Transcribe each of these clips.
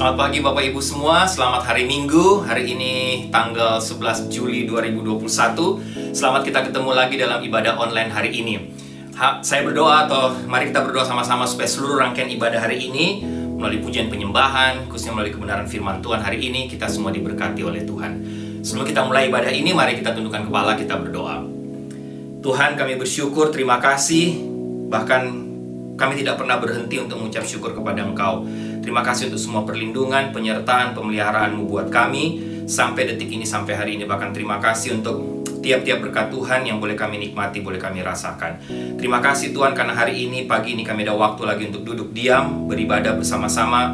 Selamat pagi Bapak Ibu semua, selamat hari Minggu. Hari ini tanggal 11 Juli 2021. Selamat kita ketemu lagi dalam ibadah online hari ini. Saya berdoa, atau mari kita berdoa sama-sama supaya seluruh rangkaian ibadah hari ini melalui pujian penyembahan, khususnya melalui kebenaran firman Tuhan hari ini, kita semua diberkati oleh Tuhan. Sebelum kita mulai ibadah ini, mari kita tundukkan kepala, kita berdoa. Tuhan, kami bersyukur, terima kasih. Bahkan kami tidak pernah berhenti untuk mengucap syukur kepada Engkau. Terima kasih untuk semua perlindungan, penyertaan, pemeliharaan-Mu buat kami sampai detik ini, sampai hari ini. Bahkan terima kasih untuk tiap-tiap berkat Tuhan yang boleh kami nikmati, boleh kami rasakan. Terima kasih Tuhan karena hari ini, pagi ini kami ada waktu lagi untuk duduk diam, beribadah bersama-sama,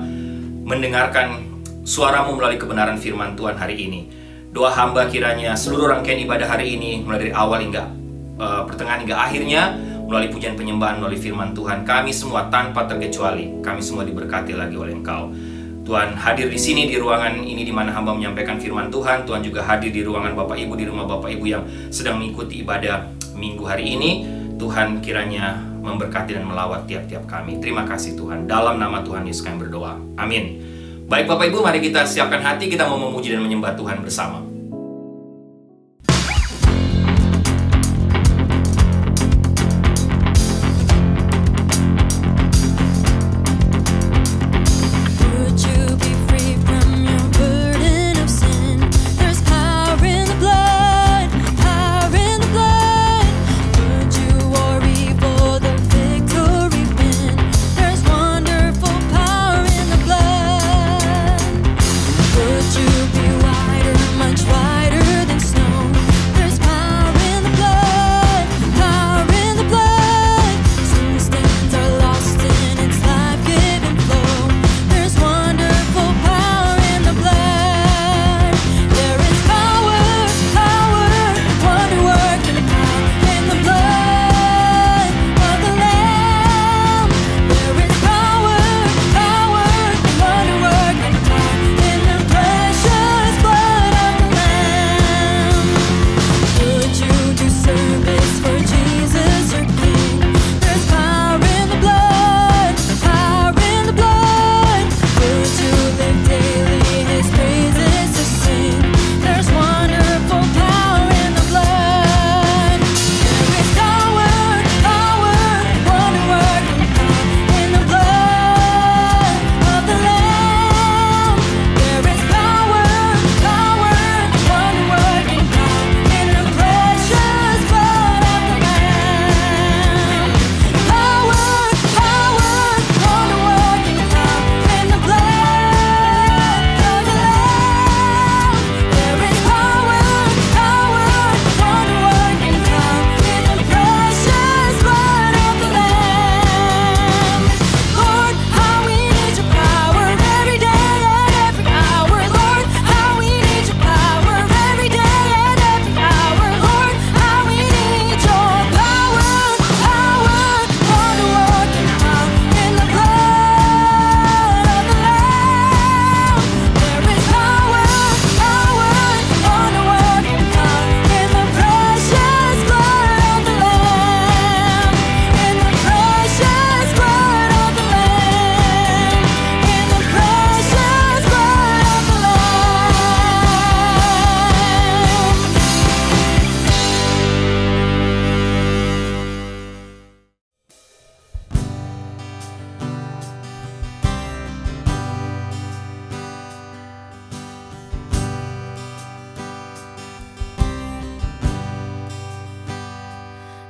mendengarkan suara-Mu melalui kebenaran firman Tuhan hari ini. Doa hamba kiranya seluruh rangkaian ibadah hari ini, mulai dari awal hingga pertengahan hingga akhirnya, melalui pujian penyembahan, melalui firman Tuhan, kami semua tanpa terkecuali, kami semua diberkati lagi oleh Engkau. Tuhan hadir di sini, di ruangan ini di mana hamba menyampaikan firman Tuhan. Tuhan juga hadir di ruangan Bapak Ibu, di rumah Bapak Ibu yang sedang mengikuti ibadah minggu hari ini. Tuhan kiranya memberkati dan melawat tiap-tiap kami. Terima kasih Tuhan. Dalam nama Tuhan Yesus kami berdoa. Amin. Baik Bapak Ibu, mari kita siapkan hati, kita mau memuji dan menyembah Tuhan bersama.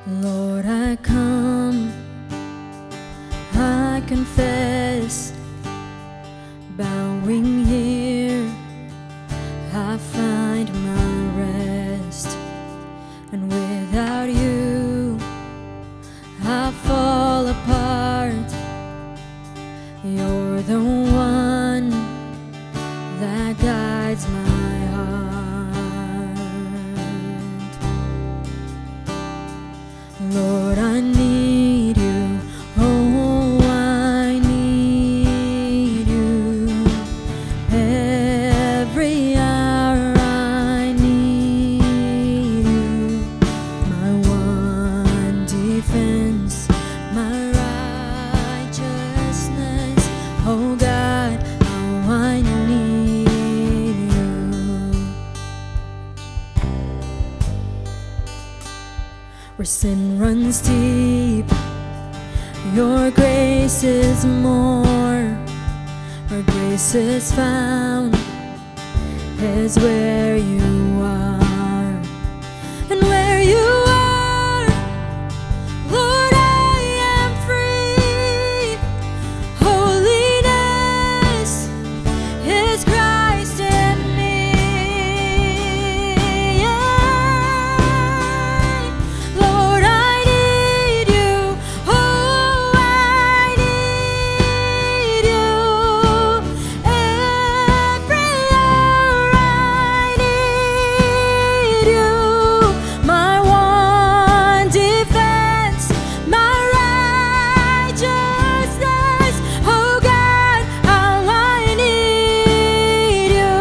Lord, I come, I confess, bowing here, I find my rest, and without you, I fall apart. You're the one that guides my heart. Lord, I need you, oh, I need you. Every hour I need you. My one defense, my righteousness, oh God, I I need you. Where sin runs deep, your grace is more. Where grace is found is where you are. And where you are, Lord, I am free. Holiness is Christ in me. Lord, I need you. Oh, I need you. Every hour I need you. My one defense, my righteousness. Oh God, how I need you.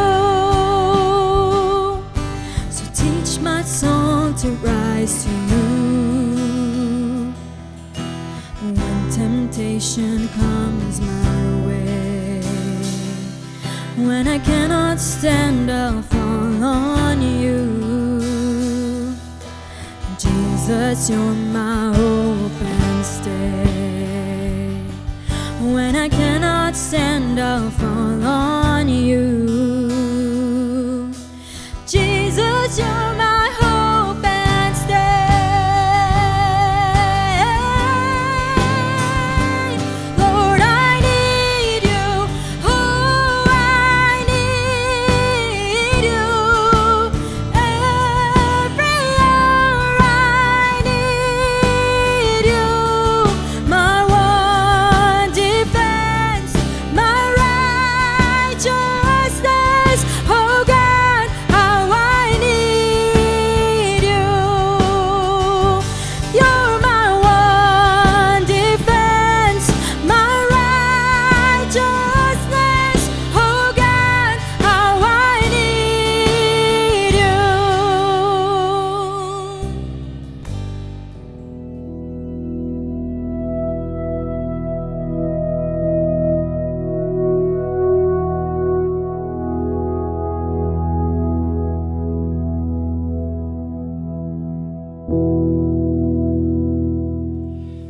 So teach my song to rise to you. When temptation comes my way, when I cannot stand, I'll fall on you. Jesus, you're my hope and stay. When I cannot stand, I'll fall on you. Jesus, you're my hope and stay. Lord, I need you. Oh, I need you. Every hour I need you. My one defense, my righteousness. Oh God, how I need you. You're my one defense, my righteousness. Oh God, how I need you.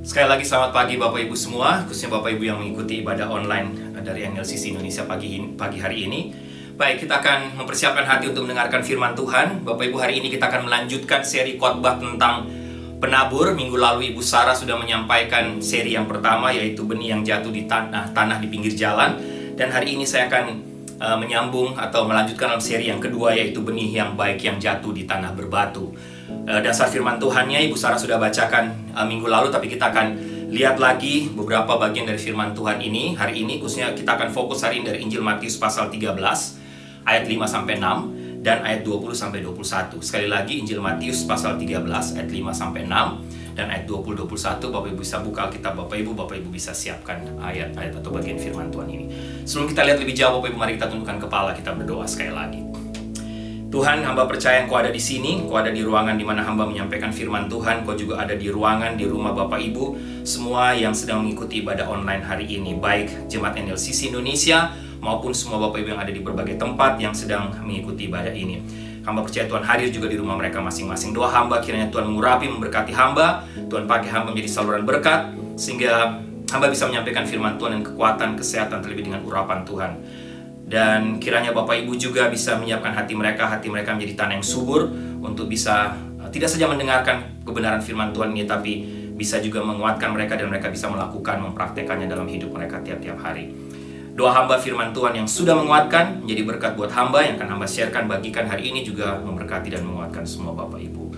Sekali lagi selamat pagi Bapak Ibu semua, khususnya Bapak Ibu yang mengikuti ibadah online dari NLCC Indonesia pagi hari ini. Baik, kita akan mempersiapkan hati untuk mendengarkan firman Tuhan. Bapak Ibu, hari ini kita akan melanjutkan seri khotbah tentang penabur. Minggu lalu Ibu Sarah sudah menyampaikan seri yang pertama, yaitu benih yang jatuh di tanah di pinggir jalan. Dan hari ini saya akan menyambung atau melanjutkan dalam seri yang kedua, yaitu benih yang baik yang jatuh di tanah berbatu. Dasar firman Tuhannya Ibu Sarah sudah bacakan minggu lalu, tapi kita akan lihat lagi beberapa bagian dari firman Tuhan ini. Hari ini khususnya kita akan fokus hari ini dari Injil Matius pasal 13 ayat 5-6 dan ayat 20-21. Sekali lagi Injil Matius pasal 13 ayat 5-6 dan ayat 20-21. Bapak Ibu bisa buka Alkitab Bapak Ibu bisa siapkan ayat-ayat atau bagian firman Tuhan ini. Sebelum kita lihat lebih jauh Bapak Ibu, mari kita tundukkan kepala, kita berdoa sekali lagi. Tuhan, hamba percaya Engkau ada di sini, Engkau ada di ruangan di mana hamba menyampaikan firman Tuhan, Engkau juga ada di ruangan, di rumah Bapak Ibu, semua yang sedang mengikuti ibadah online hari ini, baik Jemaat NLCC Indonesia, maupun semua Bapak Ibu yang ada di berbagai tempat yang sedang mengikuti ibadah ini. Hamba percaya Tuhan hadir juga di rumah mereka masing-masing. Doa hamba kiranya Tuhan mengurapi, memberkati hamba, Tuhan pakai hamba menjadi saluran berkat, sehingga hamba bisa menyampaikan firman Tuhan dan kekuatan, kesehatan, terlebih dengan urapan Tuhan. Dan kiranya Bapak Ibu juga bisa menyiapkan hati mereka menjadi tanah yang subur untuk bisa tidak saja mendengarkan kebenaran firman Tuhan ini, tapi bisa juga menguatkan mereka dan mereka bisa melakukan, mempraktekannya dalam hidup mereka tiap-tiap hari. Doa hamba firman Tuhan yang sudah menguatkan menjadi berkat buat hamba yang akan hamba sharekan, bagikan hari ini, juga memberkati dan menguatkan semua Bapak Ibu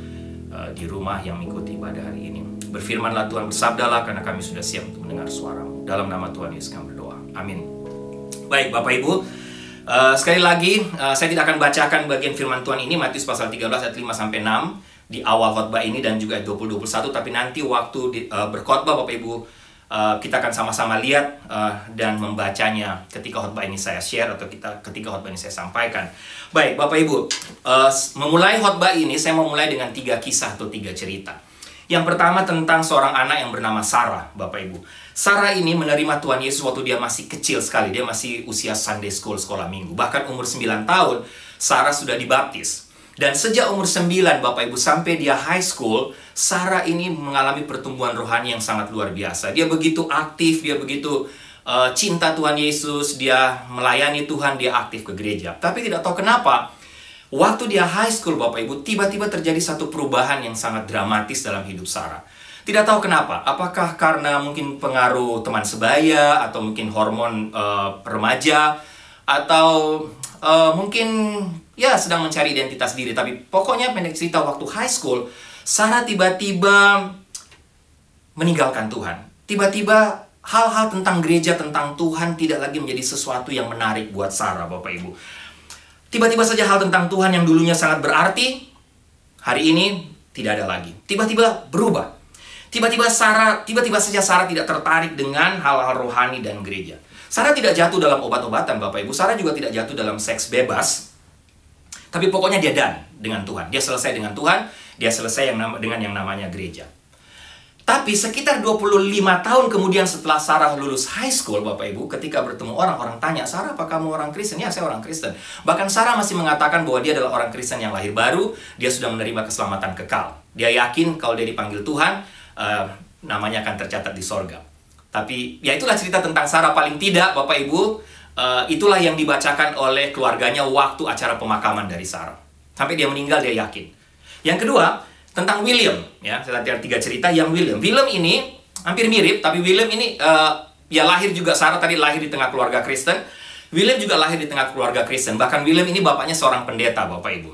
di rumah yang mengikuti ibadah hari ini. Berfirmanlah Tuhan, bersabdalah, karena kami sudah siap untuk mendengar suara-Mu. Dalam nama Tuhan Yesus kami berdoa. Amin. Baik Bapak Ibu, sekali lagi saya tidak akan bacakan bagian firman Tuhan ini, Matius pasal 13 ayat 5-6 di awal khotbah ini dan juga ayat 20-21, tapi nanti waktu berkhotbah Bapak Ibu kita akan sama-sama lihat dan membacanya ketika khotbah ini saya share atau ketika khotbah ini saya sampaikan. Baik Bapak Ibu, memulai khotbah ini saya mau mulai dengan 3 kisah atau 3 cerita. Yang pertama tentang seorang anak yang bernama Sarah, Bapak Ibu. Sarah ini menerima Tuhan Yesus waktu dia masih kecil sekali. Dia masih usia Sunday School, sekolah minggu. Bahkan umur 9 tahun, Sarah sudah dibaptis. Dan sejak umur 9, Bapak Ibu, sampai dia high school, Sarah ini mengalami pertumbuhan rohani yang sangat luar biasa. Dia begitu aktif, dia begitu cinta Tuhan Yesus, dia melayani Tuhan, dia aktif ke gereja. Tapi tidak tahu kenapa, waktu dia high school, Bapak Ibu, tiba-tiba terjadi satu perubahan yang sangat dramatis dalam hidup Sarah. Tidak tahu kenapa, apakah karena mungkin pengaruh teman sebaya, atau mungkin hormon remaja, atau mungkin ya sedang mencari identitas diri. Tapi pokoknya pendek cerita, waktu high school, Sarah tiba-tiba meninggalkan Tuhan. Tiba-tiba hal-hal tentang gereja, tentang Tuhan tidak lagi menjadi sesuatu yang menarik buat Sarah, Bapak Ibu. Tiba-tiba saja hal tentang Tuhan yang dulunya sangat berarti, hari ini tidak ada lagi. Tiba-tiba berubah. Tiba-tiba saja Sarah tidak tertarik dengan hal-hal rohani dan gereja. Sarah tidak jatuh dalam obat-obatan, Bapak Ibu. Sarah juga tidak jatuh dalam seks bebas. Tapi pokoknya dia done dengan Tuhan. Dia selesai dengan Tuhan. Dia selesai dengan yang namanya gereja. Tapi sekitar 25 tahun kemudian setelah Sarah lulus high school, Bapak Ibu, ketika bertemu orang tanya, Sarah, apa kamu orang Kristen? Ya, saya orang Kristen. Bahkan Sarah masih mengatakan bahwa dia adalah orang Kristen yang lahir baru. Dia sudah menerima keselamatan kekal. Dia yakin kalau dia dipanggil Tuhan, namanya akan tercatat di sorga. Tapi ya itulah cerita tentang Sarah paling tidak, Bapak Ibu. Itulah yang dibacakan oleh keluarganya waktu acara pemakaman dari Sarah. Sampai dia meninggal, dia yakin. Yang kedua, tentang William. Ya, saya lihat 3 cerita yang William. William ini hampir mirip, tapi William ini ya lahir juga, Sarah tadi lahir di tengah keluarga Kristen. William juga lahir di tengah keluarga Kristen. Bahkan William ini bapaknya seorang pendeta, Bapak Ibu.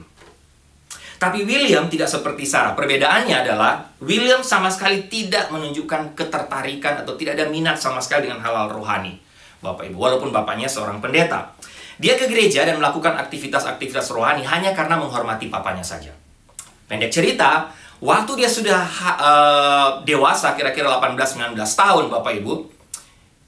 Tapi William tidak seperti Sarah. Perbedaannya adalah William sama sekali tidak menunjukkan ketertarikan atau tidak ada minat sama sekali dengan hal-hal rohani, Bapak Ibu. Walaupun bapaknya seorang pendeta. Dia ke gereja dan melakukan aktivitas-aktivitas rohani hanya karena menghormati papanya saja. Pendek cerita, waktu dia sudah dewasa, kira-kira 18-19 tahun, Bapak Ibu,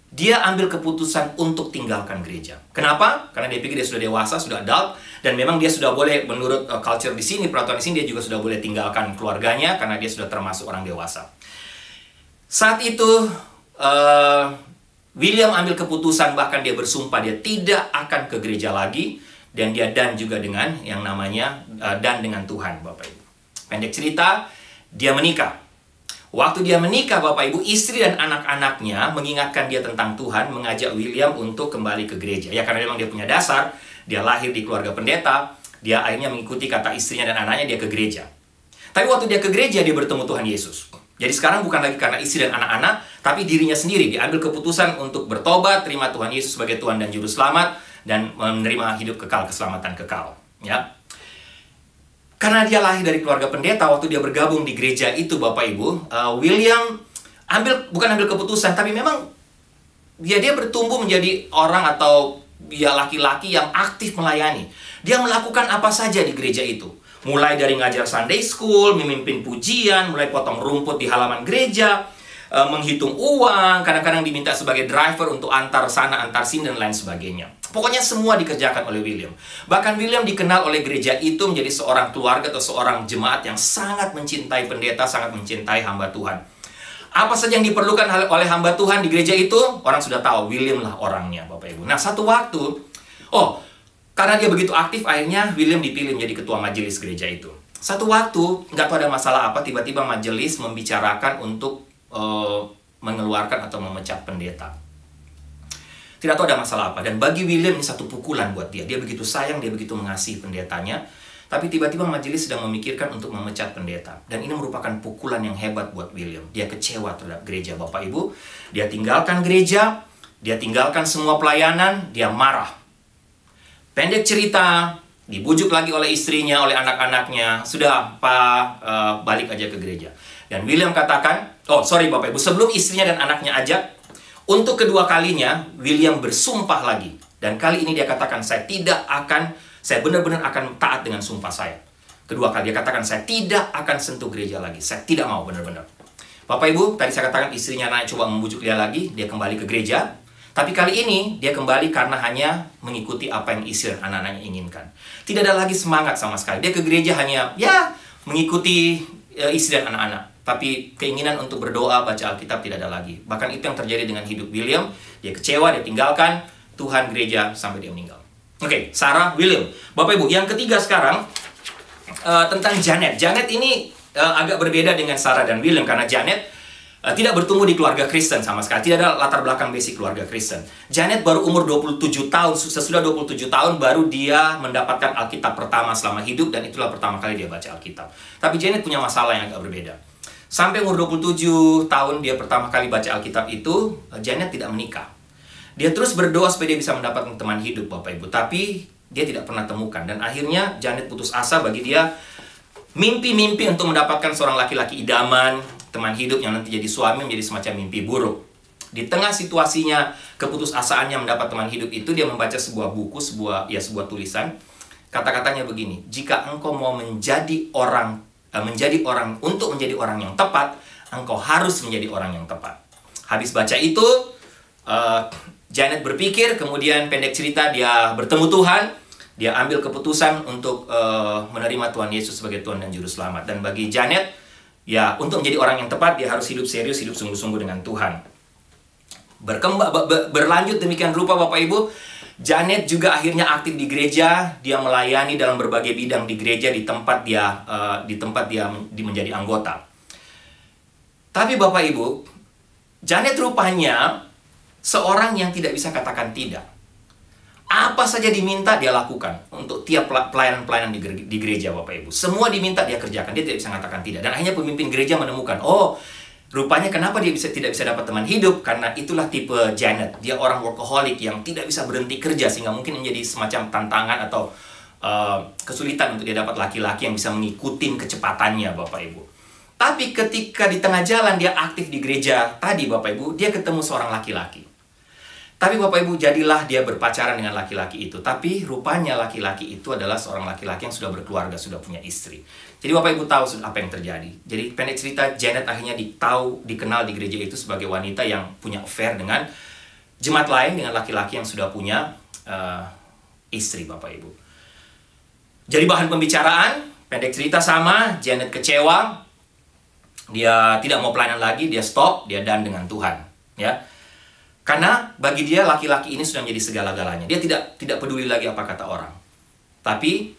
dia ambil keputusan untuk tinggalkan gereja. Kenapa? Karena dia pikir dia sudah dewasa, sudah adult, dan memang dia sudah boleh, menurut culture di sini, peraturan di sini, dia juga sudah boleh tinggalkan keluarganya karena dia sudah termasuk orang dewasa. Saat itu, William ambil keputusan, bahkan dia bersumpah dia tidak akan ke gereja lagi, dan dia dan juga dengan yang namanya dan dengan Tuhan, Bapak Ibu. Pendek cerita, dia menikah. Waktu dia menikah, Bapak Ibu, istri dan anak-anaknya mengingatkan dia tentang Tuhan, mengajak William untuk kembali ke gereja. Ya, karena memang dia punya dasar, dia lahir di keluarga pendeta, dia akhirnya mengikuti kata istrinya dan anaknya, dia ke gereja. Tapi waktu dia ke gereja, dia bertemu Tuhan Yesus. Jadi sekarang bukan lagi karena istri dan anak-anak, tapi dirinya sendiri. Dia ambil keputusan untuk bertobat, terima Tuhan Yesus sebagai Tuhan dan Juru Selamat, dan menerima hidup kekal, keselamatan kekal. Ya. Karena dia lahir dari keluarga pendeta, waktu dia bergabung di gereja itu, Bapak Ibu, William bukan ambil keputusan, tapi memang dia bertumbuh menjadi orang atau ya laki-laki yang aktif melayani. Dia melakukan apa saja di gereja itu. Mulai dari ngajar Sunday School, memimpin pujian, mulai potong rumput di halaman gereja, menghitung uang, kadang-kadang diminta sebagai driver untuk antar sana, antar sini, dan lain sebagainya. Pokoknya semua dikerjakan oleh William. Bahkan William dikenal oleh gereja itu menjadi seorang keluarga atau seorang jemaat yang sangat mencintai pendeta, sangat mencintai hamba Tuhan. Apa saja yang diperlukan oleh hamba Tuhan di gereja itu, orang sudah tahu, William lah orangnya, Bapak Ibu. Nah, satu waktu, karena dia begitu aktif, akhirnya William dipilih menjadi ketua majelis gereja itu. Satu waktu, nggak tahu ada masalah apa, tiba-tiba majelis membicarakan untuk mengeluarkan atau memecat pendeta. Tidak tahu ada masalah apa. Dan bagi William ini satu pukulan buat dia. Dia begitu sayang, dia begitu mengasihi pendetanya. Tapi tiba-tiba majelis sedang memikirkan untuk memecat pendeta. Dan ini merupakan pukulan yang hebat buat William. Dia kecewa terhadap gereja, Bapak Ibu. Dia tinggalkan gereja, dia tinggalkan semua pelayanan, dia marah. Pendek cerita, dibujuk lagi oleh istrinya, oleh anak-anaknya. Sudah, Pak, balik aja ke gereja. Dan William katakan, Bapak Ibu, sebelum istrinya dan anaknya ajak, untuk kedua kalinya, William bersumpah lagi. Dan kali ini dia katakan, saya benar-benar akan taat dengan sumpah saya. Kedua kali dia katakan, saya tidak akan sentuh gereja lagi. Saya tidak mau benar-benar. Bapak Ibu, tadi saya katakan istrinya naik coba membujuk dia lagi, dia kembali ke gereja. Tapi kali ini, dia kembali karena hanya mengikuti apa yang istri dan anak-anaknya inginkan. Tidak ada lagi semangat sama sekali. Dia ke gereja hanya, mengikuti istri dan anak-anak. Tapi keinginan untuk berdoa, baca Alkitab tidak ada lagi. Bahkan itu yang terjadi dengan hidup William. Dia kecewa, dia tinggalkan Tuhan, gereja, sampai dia meninggal. Oke, Sarah, William. Bapak Ibu, yang ketiga sekarang tentang Janet. Janet ini agak berbeda dengan Sarah dan William, karena Janet tidak bertumbuh di keluarga Kristen sama sekali. Tidak ada latar belakang basic keluarga Kristen. Janet baru umur 27 tahun, sesudah 27 tahun baru dia mendapatkan Alkitab pertama selama hidup, dan itulah pertama kali dia baca Alkitab. Tapi Janet punya masalah yang agak berbeda. Sampai umur 27 tahun dia pertama kali baca Alkitab itu, Janet tidak menikah. Dia terus berdoa supaya dia bisa mendapatkan teman hidup, Bapak Ibu. Tapi dia tidak pernah temukan. Dan akhirnya Janet putus asa. Bagi dia, mimpi-mimpi untuk mendapatkan seorang laki-laki idaman, teman hidup yang nanti jadi suami, menjadi semacam mimpi buruk. Di tengah situasinya, keputusasaannya mendapat teman hidup itu, dia membaca sebuah buku, sebuah tulisan. Kata-katanya begini, jika engkau mau menjadi orang yang tepat, engkau harus menjadi orang yang tepat. Habis baca itu, Janet berpikir, kemudian pendek cerita dia bertemu Tuhan, dia ambil keputusan untuk menerima Tuhan Yesus sebagai Tuhan dan Juru Selamat. Dan bagi Janet, ya untuk menjadi orang yang tepat, dia harus hidup serius, hidup sungguh-sungguh dengan Tuhan. Berlanjut demikian rupa, Bapak Ibu, Janet juga akhirnya aktif di gereja. Dia melayani dalam berbagai bidang di gereja di tempat dia menjadi anggota. Tapi Bapak Ibu, Janet rupanya seorang yang tidak bisa katakan tidak. Apa saja diminta dia lakukan untuk tiap pelayanan di gereja, Bapak Ibu. Semua diminta dia kerjakan, dia tidak bisa katakan tidak. Dan akhirnya pemimpin gereja menemukan, rupanya kenapa dia tidak bisa dapat teman hidup? Karena itulah tipe Janet. Dia orang workaholic yang tidak bisa berhenti kerja, sehingga mungkin menjadi semacam tantangan atau kesulitan untuk dia dapat laki-laki yang bisa mengikuti kecepatannya, Bapak Ibu. Tapi ketika di tengah jalan dia aktif di gereja tadi, Bapak Ibu, dia ketemu seorang laki-laki. Tapi Bapak Ibu, jadilah dia berpacaran dengan laki-laki itu. Tapi rupanya laki-laki itu adalah seorang laki-laki yang sudah berkeluarga, sudah punya istri. Jadi Bapak Ibu tahu apa yang terjadi. Jadi pendek cerita, Janet akhirnya dikenal di gereja itu sebagai wanita yang punya affair dengan jemaat lain, dengan laki-laki yang sudah punya istri, Bapak Ibu. Jadi bahan pembicaraan, pendek cerita sama, Janet kecewa. Dia tidak mau pelayanan lagi, dia stop, dia done dengan Tuhan. Ya. Karena bagi dia laki-laki ini sudah menjadi segala-galanya. Dia tidak peduli lagi apa kata orang. Tapi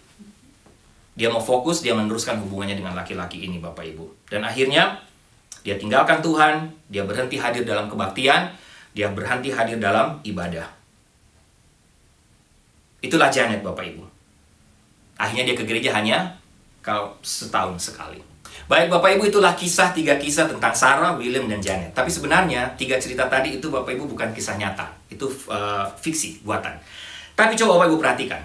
dia mau fokus, dia meneruskan hubungannya dengan laki-laki ini, Bapak Ibu. Dan akhirnya dia tinggalkan Tuhan, dia berhenti hadir dalam kebaktian, dia berhenti hadir dalam ibadah. Itulah Janet, Bapak Ibu. Akhirnya dia ke gereja hanya setahun sekali. Baik Bapak Ibu, itulah tiga kisah tentang Sarah, William, dan Janet. Tapi sebenarnya 3 cerita tadi itu Bapak Ibu bukan kisah nyata. Itu fiksi, buatan. Tapi coba Bapak Ibu perhatikan.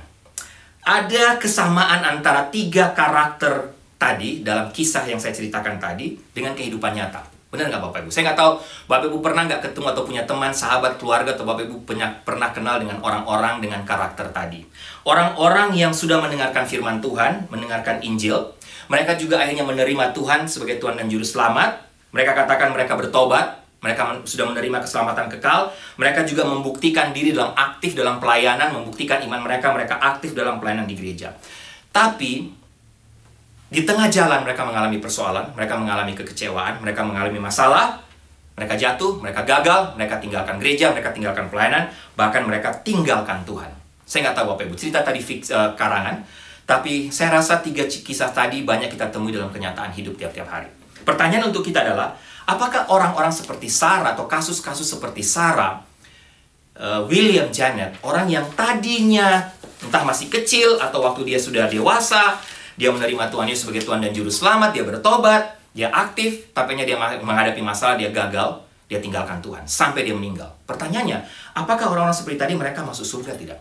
Ada kesamaan antara 3 karakter tadi dalam kisah yang saya ceritakan tadi dengan kehidupan nyata. Benar nggak Bapak Ibu? Saya nggak tahu Bapak Ibu pernah nggak ketemu atau punya teman, sahabat, keluarga, atau Bapak Ibu pernah kenal dengan orang-orang dengan karakter tadi. Orang-orang yang sudah mendengarkan firman Tuhan, mendengarkan Injil. Mereka juga akhirnya menerima Tuhan sebagai Tuhan dan Juru Selamat. Mereka katakan mereka bertobat. Mereka sudah menerima keselamatan kekal. Mereka juga membuktikan diri aktif dalam pelayanan, membuktikan iman mereka aktif dalam pelayanan di gereja. Tapi di tengah jalan mereka mengalami persoalan, mereka mengalami kekecewaan, mereka mengalami masalah, mereka jatuh, mereka gagal, mereka tinggalkan gereja, mereka tinggalkan pelayanan, bahkan mereka tinggalkan Tuhan. Saya nggak tahu Bapak Ibu, cerita tadi karangan. Tapi saya rasa 3 kisah tadi banyak kita temui dalam kenyataan hidup tiap-tiap hari. Pertanyaan untuk kita adalah, apakah orang-orang seperti Sarah atau kasus-kasus seperti Sarah, William, Janet, orang yang tadinya entah masih kecil atau waktu dia sudah dewasa, dia menerima Tuhan Yesus sebagai Tuhan dan Juru Selamat, dia bertobat, dia aktif, tapi dia menghadapi masalah, dia gagal, dia tinggalkan Tuhan sampai dia meninggal. Pertanyaannya, apakah orang-orang seperti tadi mereka masuk surga tidak?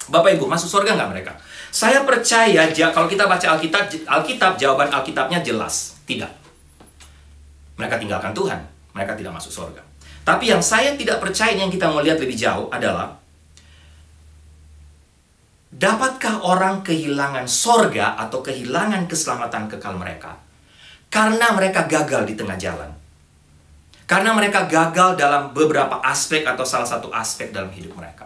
Bapak Ibu, masuk surga nggak mereka? Saya percaya, kalau kita baca Alkitab, jawaban Alkitabnya jelas. Tidak. Mereka tinggalkan Tuhan. Mereka tidak masuk surga. Tapi yang saya tidak percaya, yang kita mau lihat lebih jauh adalah, dapatkah orang kehilangan surga atau kehilangan keselamatan kekal mereka karena mereka gagal di tengah jalan? Karena mereka gagal dalam beberapa aspek atau salah satu aspek dalam hidup mereka.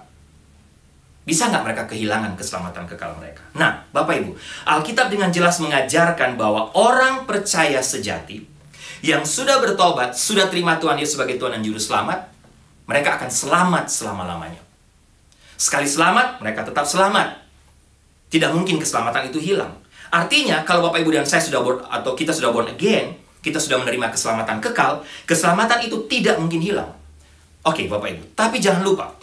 Bisa nggak mereka kehilangan keselamatan kekal mereka? Nah, Bapak Ibu, Alkitab dengan jelas mengajarkan bahwa orang percaya sejati, yang sudah bertobat, sudah terima Tuhan Yesus sebagai Tuhan dan Juru Selamat, mereka akan selamat selama-lamanya. Sekali selamat, mereka tetap selamat. Tidak mungkin keselamatan itu hilang. Artinya, kalau Bapak Ibu dan saya kita sudah born again, kita sudah menerima keselamatan kekal, keselamatan itu tidak mungkin hilang. Oke, Bapak Ibu. Tapi jangan lupa,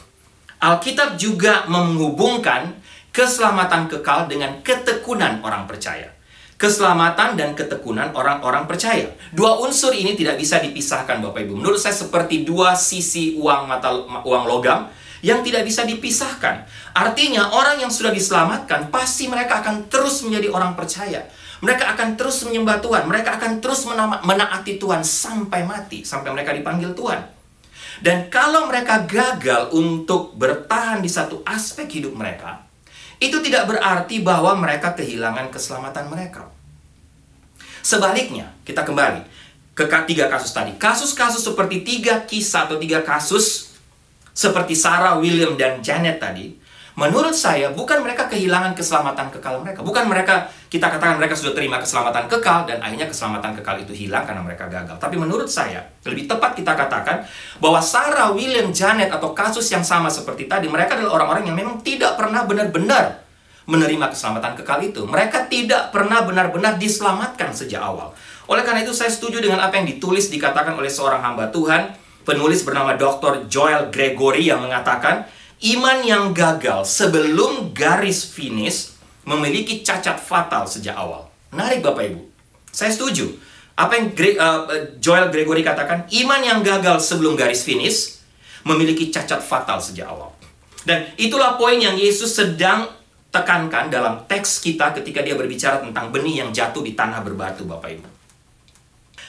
Alkitab juga menghubungkan keselamatan kekal dengan ketekunan orang percaya. Keselamatan dan ketekunan orang-orang percaya. Dua unsur ini tidak bisa dipisahkan, Bapak Ibu. Menurut saya seperti dua sisi uang logam yang tidak bisa dipisahkan. Artinya orang yang sudah diselamatkan pasti mereka akan terus menjadi orang percaya. Mereka akan terus menyembah Tuhan. Mereka akan terus menaati Tuhan sampai mati, sampai mereka dipanggil Tuhan. Dan kalau mereka gagal untuk bertahan di satu aspek hidup mereka, itu tidak berarti bahwa mereka kehilangan keselamatan mereka. Sebaliknya, kita kembali ke 3 kasus tadi. Kasus-kasus seperti 3 kisah atau 3 kasus seperti Sarah, William, dan Janet tadi, menurut saya bukan mereka kehilangan keselamatan kekal mereka. Bukan mereka, kita katakan mereka sudah terima keselamatan kekal dan akhirnya keselamatan kekal itu hilang karena mereka gagal. Tapi menurut saya, lebih tepat kita katakan bahwa Sarah, William, Janet atau kasus yang sama seperti tadi, mereka adalah orang-orang yang memang tidak pernah benar-benar menerima keselamatan kekal itu. Mereka tidak pernah benar-benar diselamatkan sejak awal. Oleh karena itu saya setuju dengan apa yang ditulis dikatakan oleh seorang hamba Tuhan, penulis bernama Dr. Joel Gregory yang mengatakan, iman yang gagal sebelum garis finish memiliki cacat fatal sejak awal. Menarik Bapak Ibu. Saya setuju. Apa yang Joel Gregory katakan, iman yang gagal sebelum garis finish memiliki cacat fatal sejak awal. Dan itulah poin yang Yesus sedang tekankan dalam teks kita ketika dia berbicara tentang benih yang jatuh di tanah berbatu, Bapak Ibu.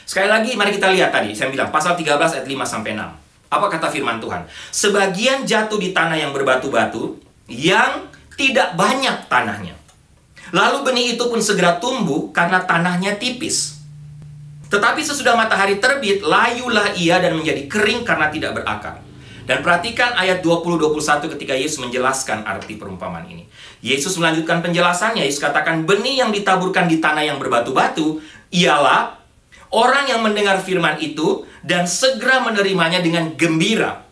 Sekali lagi, mari kita lihat tadi. Saya bilang, pasal 13 ayat 5-6. Apa kata firman Tuhan? Sebagian jatuh di tanah yang berbatu-batu, yang tidak banyak tanahnya. Lalu benih itu pun segera tumbuh karena tanahnya tipis. Tetapi sesudah matahari terbit, layulah ia dan menjadi kering karena tidak berakar. Dan perhatikan ayat 20-21 ketika Yesus menjelaskan arti perumpamaan ini. Yesus melanjutkan penjelasannya. Yesus katakan, benih yang ditaburkan di tanah yang berbatu-batu ialah orang yang mendengar firman itu dan segera menerimanya dengan gembira.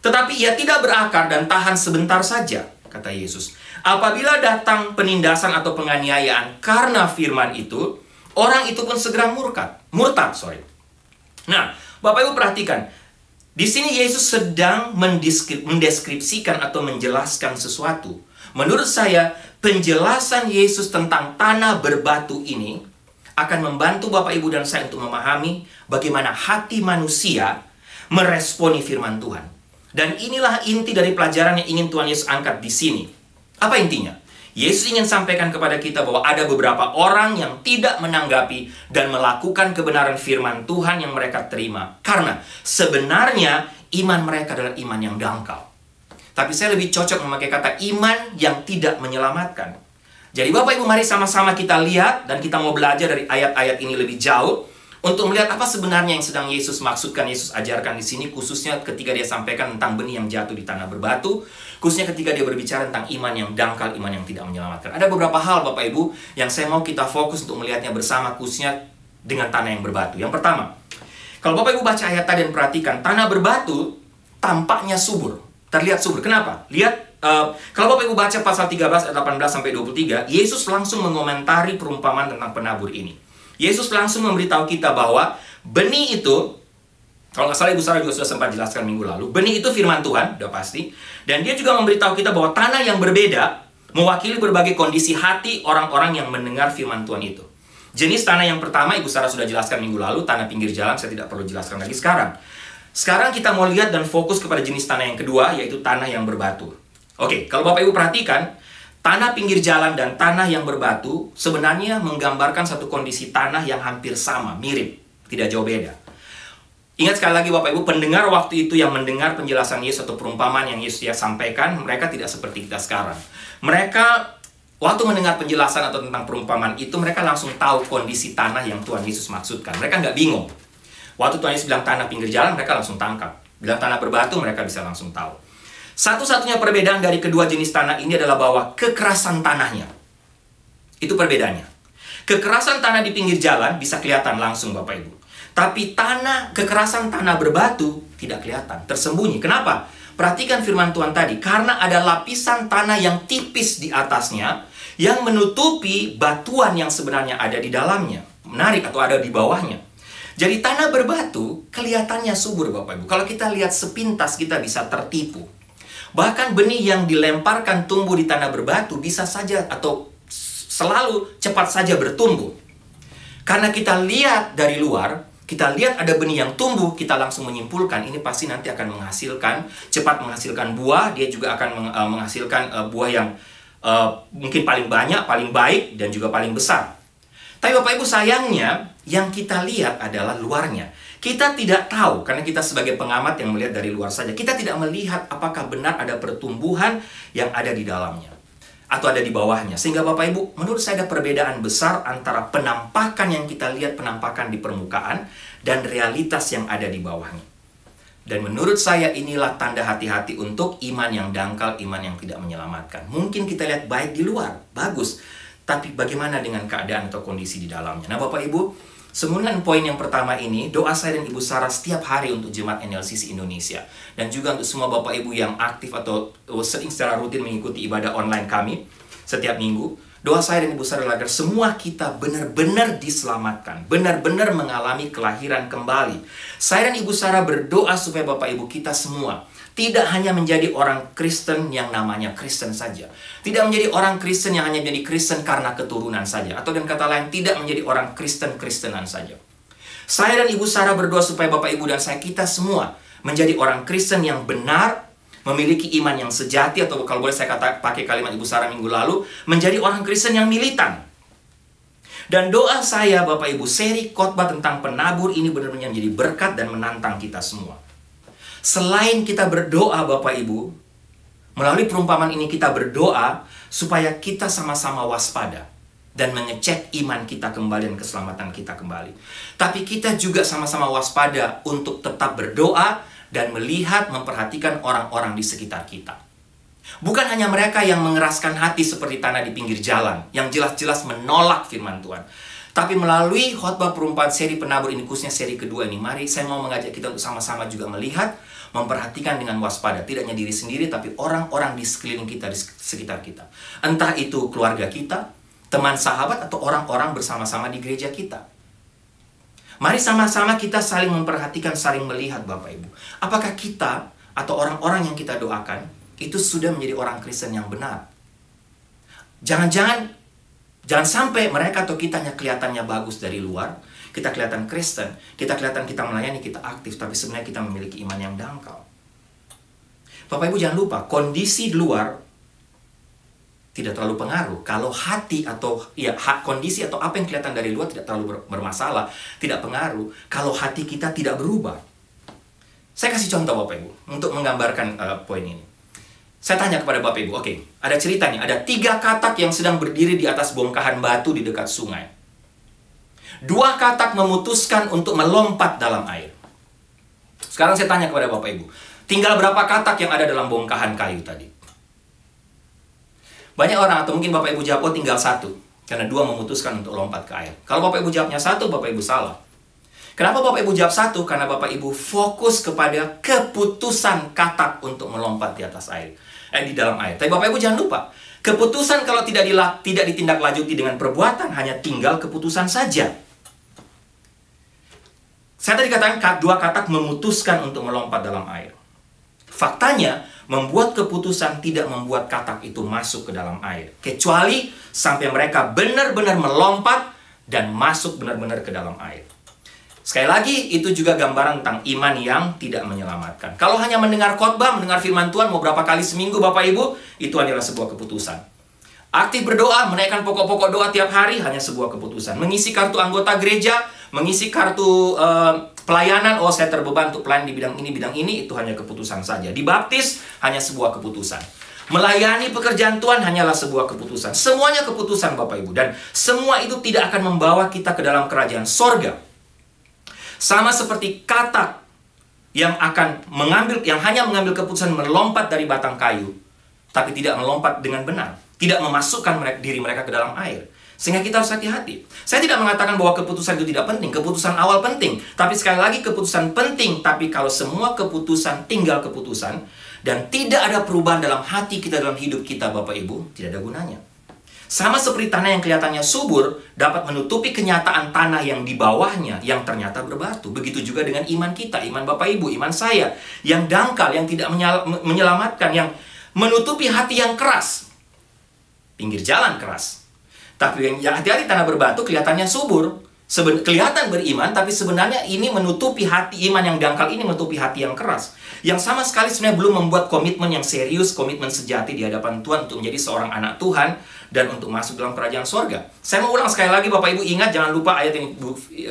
Tetapi ia tidak berakar dan tahan sebentar saja, kata Yesus. Apabila datang penindasan atau penganiayaan karena firman itu, orang itu pun segera murtad. Nah, Bapak Ibu perhatikan, di sini Yesus sedang mendeskripsikan atau menjelaskan sesuatu. Menurut saya, penjelasan Yesus tentang tanah berbatu ini akan membantu Bapak Ibu dan saya untuk memahami bagaimana hati manusia meresponi firman Tuhan. Dan inilah inti dari pelajaran yang ingin Tuhan Yesus angkat di sini. Apa intinya? Yesus ingin sampaikan kepada kita bahwa ada beberapa orang yang tidak menanggapi dan melakukan kebenaran firman Tuhan yang mereka terima. Karena sebenarnya iman mereka adalah iman yang dangkal. Tapi saya lebih cocok memakai kata iman yang tidak menyelamatkan. Jadi Bapak Ibu, mari sama-sama kita lihat dan kita mau belajar dari ayat-ayat ini lebih jauh untuk melihat apa sebenarnya yang sedang Yesus maksudkan, Yesus ajarkan di sini, khususnya ketika dia sampaikan tentang benih yang jatuh di tanah berbatu, khususnya ketika dia berbicara tentang iman yang dangkal, iman yang tidak menyelamatkan. Ada beberapa hal Bapak Ibu yang saya mau kita fokus untuk melihatnya bersama, khususnya dengan tanah yang berbatu. Yang pertama, kalau Bapak Ibu baca ayat tadi dan perhatikan, tanah berbatu tampaknya subur, terlihat subur. Kenapa? Lihat. Kalau Bapak Ibu baca pasal 13 ayat 18-23, Yesus langsung mengomentari perumpamaan tentang penabur ini. Yesus langsung memberitahu kita bahwa benih itu, kalau nggak salah Ibu Sarah juga sudah sempat jelaskan minggu lalu, benih itu firman Tuhan, udah pasti. Dan dia juga memberitahu kita bahwa tanah yang berbeda mewakili berbagai kondisi hati orang-orang yang mendengar firman Tuhan itu. Jenis tanah yang pertama Ibu Sarah sudah jelaskan minggu lalu, tanah pinggir jalan, saya tidak perlu jelaskan lagi sekarang. Sekarang kita mau lihat dan fokus kepada jenis tanah yang kedua, yaitu tanah yang berbatu. Oke, kalau Bapak Ibu perhatikan, tanah pinggir jalan dan tanah yang berbatu sebenarnya menggambarkan satu kondisi tanah yang hampir sama, mirip, tidak jauh beda. Ingat sekali lagi Bapak Ibu, pendengar waktu itu yang mendengar penjelasan Yesus atau perumpamaan yang Yesus sampaikan, mereka tidak seperti kita sekarang. Mereka, waktu mendengar penjelasan atau tentang perumpamaan itu, mereka langsung tahu kondisi tanah yang Tuhan Yesus maksudkan. Mereka nggak bingung. Waktu Tuhan Yesus bilang tanah pinggir jalan, mereka langsung tangkap. Bilang tanah berbatu, mereka bisa langsung tahu. Satu-satunya perbedaan dari kedua jenis tanah ini adalah bahwa kekerasan tanahnya. Itu perbedaannya. Kekerasan tanah di pinggir jalan bisa kelihatan langsung Bapak Ibu. Tapi kekerasan tanah berbatu tidak kelihatan, tersembunyi. Kenapa? Perhatikan firman Tuhan tadi. Karena ada lapisan tanah yang tipis di atasnya, yang menutupi batuan yang sebenarnya ada di dalamnya. Menarik, atau ada di bawahnya. Jadi tanah berbatu kelihatannya subur, Bapak Ibu. Kalau kita lihat sepintas, kita bisa tertipu. Bahkan benih yang dilemparkan tumbuh di tanah berbatu bisa saja atau selalu cepat saja bertumbuh. Karena kita lihat dari luar, kita lihat ada benih yang tumbuh, kita langsung menyimpulkan ini pasti nanti akan cepat menghasilkan buah. Dia juga akan menghasilkan buah yang mungkin paling banyak, paling baik, dan juga paling besar. Tapi Bapak Ibu, sayangnya yang kita lihat adalah luarnya. Kita tidak tahu, karena kita sebagai pengamat yang melihat dari luar saja, kita tidak melihat apakah benar ada pertumbuhan yang ada di dalamnya atau ada di bawahnya. Sehingga Bapak Ibu, menurut saya ada perbedaan besar antara penampakan yang kita lihat, penampakan di permukaan, dan realitas yang ada di bawahnya. Dan menurut saya inilah tanda hati-hati untuk iman yang dangkal, iman yang tidak menyelamatkan. Mungkin kita lihat baik di luar, bagus. Tapi bagaimana dengan keadaan atau kondisi di dalamnya? Nah Bapak Ibu, semulakan poin yang pertama ini, doa saya dan Ibu Sarah setiap hari untuk jemaat NLCC Indonesia. Dan juga untuk semua Bapak Ibu yang aktif atau sering secara rutin mengikuti ibadah online kami setiap minggu. Doa saya dan Ibu Sarah agar semua kita benar-benar diselamatkan, benar-benar mengalami kelahiran kembali. Saya dan Ibu Sarah berdoa supaya Bapak Ibu kita semua tidak hanya menjadi orang Kristen yang namanya Kristen saja. Tidak menjadi orang Kristen yang hanya menjadi Kristen karena keturunan saja. Atau dengan kata lain, tidak menjadi orang Kristen-Kristenan saja. Saya dan Ibu Sarah berdoa supaya Bapak Ibu dan saya, kita semua menjadi orang Kristen yang benar, memiliki iman yang sejati, atau kalau boleh saya pakai kalimat Ibu Sarah minggu lalu, menjadi orang Kristen yang militan. Dan doa saya Bapak Ibu, seri khotbah tentang penabur ini benar-benar menjadi berkat dan menantang kita semua. Selain kita berdoa Bapak Ibu, melalui perumpamaan ini kita berdoa supaya kita sama-sama waspada dan mengecek iman kita kembali dan keselamatan kita kembali. Tapi kita juga sama-sama waspada untuk tetap berdoa dan melihat, memperhatikan orang-orang di sekitar kita. Bukan hanya mereka yang mengeraskan hati seperti tanah di pinggir jalan, yang jelas-jelas menolak firman Tuhan. Tapi melalui khotbah perumpamaan seri penabur ini, khususnya seri kedua ini, mari saya mau mengajak kita untuk sama-sama juga melihat, memperhatikan dengan waspada. Tidak hanya diri sendiri, tapi orang-orang di sekeliling kita, di sekitar kita. Entah itu keluarga kita, teman sahabat, atau orang-orang bersama-sama di gereja kita. Mari sama-sama kita saling memperhatikan, saling melihat Bapak Ibu. Apakah kita atau orang-orang yang kita doakan itu sudah menjadi orang Kristen yang benar? Jangan sampai mereka atau kita hanya kelihatannya bagus dari luar, kita kelihatan Kristen, kita kelihatan kita melayani, kita aktif, tapi sebenarnya kita memiliki iman yang dangkal. Bapak Ibu jangan lupa, kondisi di luar tidak terlalu pengaruh. Kalau hati atau kondisi atau apa yang kelihatan dari luar tidak terlalu bermasalah, tidak pengaruh. Kalau hati kita tidak berubah. Saya kasih contoh Bapak Ibu untuk menggambarkan poin ini. Saya tanya kepada Bapak Ibu, oke, ada ceritanya, ada 3 katak yang sedang berdiri di atas bongkahan batu di dekat sungai. 2 katak memutuskan untuk melompat dalam air. Sekarang saya tanya kepada Bapak Ibu, tinggal berapa katak yang ada dalam bongkahan kayu tadi? Banyak orang, atau mungkin Bapak Ibu jawab, oh tinggal 1. Karena 2 memutuskan untuk lompat ke air. Kalau Bapak Ibu jawabnya 1, Bapak Ibu salah. Kenapa Bapak Ibu jawab 1? Karena Bapak Ibu fokus kepada keputusan katak untuk melompat di atas air. Di dalam air. Tapi Bapak Ibu jangan lupa, keputusan kalau tidak ditindaklanjuti dengan perbuatan, hanya tinggal keputusan saja. Saya tadi katakan 2 katak memutuskan untuk melompat dalam air. Faktanya, membuat keputusan tidak membuat katak itu masuk ke dalam air. Kecuali sampai mereka benar-benar melompat dan masuk benar-benar ke dalam air. Sekali lagi, itu juga gambaran tentang iman yang tidak menyelamatkan. Kalau hanya mendengar khotbah, mendengar firman Tuhan, mau berapa kali seminggu Bapak Ibu, itu adalah sebuah keputusan. Aktif berdoa, menaikkan pokok-pokok doa tiap hari, hanya sebuah keputusan. Mengisi kartu anggota gereja, mengisi kartu pelayanan, oh saya terbeban untuk pelayan di bidang ini, itu hanya keputusan saja. Dibaptis, hanya sebuah keputusan. Melayani pekerjaan Tuhan hanyalah sebuah keputusan. Semuanya keputusan Bapak Ibu. Dan semua itu tidak akan membawa kita ke dalam kerajaan sorga. Sama seperti katak yang hanya mengambil keputusan melompat dari batang kayu, tapi tidak melompat dengan benar, tidak memasukkan diri mereka ke dalam air. Sehingga kita harus hati-hati. Saya tidak mengatakan bahwa keputusan itu tidak penting. Keputusan awal penting. Tapi sekali lagi keputusan penting. Tapi kalau semua keputusan tinggal keputusan dan tidak ada perubahan dalam hati kita, dalam hidup kita, Bapak Ibu, tidak ada gunanya. Sama seperti tanah yang kelihatannya subur dapat menutupi kenyataan tanah yang di bawahnya yang ternyata berbatu. Begitu juga dengan iman kita, iman Bapak Ibu, iman saya yang dangkal, yang tidak menyelamatkan, yang menutupi hati yang keras. Pinggir jalan keras. Tapi yang hati-hati tanah berbatu kelihatannya subur. Kelihatan beriman, tapi sebenarnya ini menutupi hati, iman yang dangkal ini menutupi hati yang keras. Yang sama sekali sebenarnya belum membuat komitmen yang serius, komitmen sejati di hadapan Tuhan untuk menjadi seorang anak Tuhan dan untuk masuk dalam kerajaan sorga. Saya mau ulang sekali lagi, Bapak Ibu ingat, jangan lupa ayat yang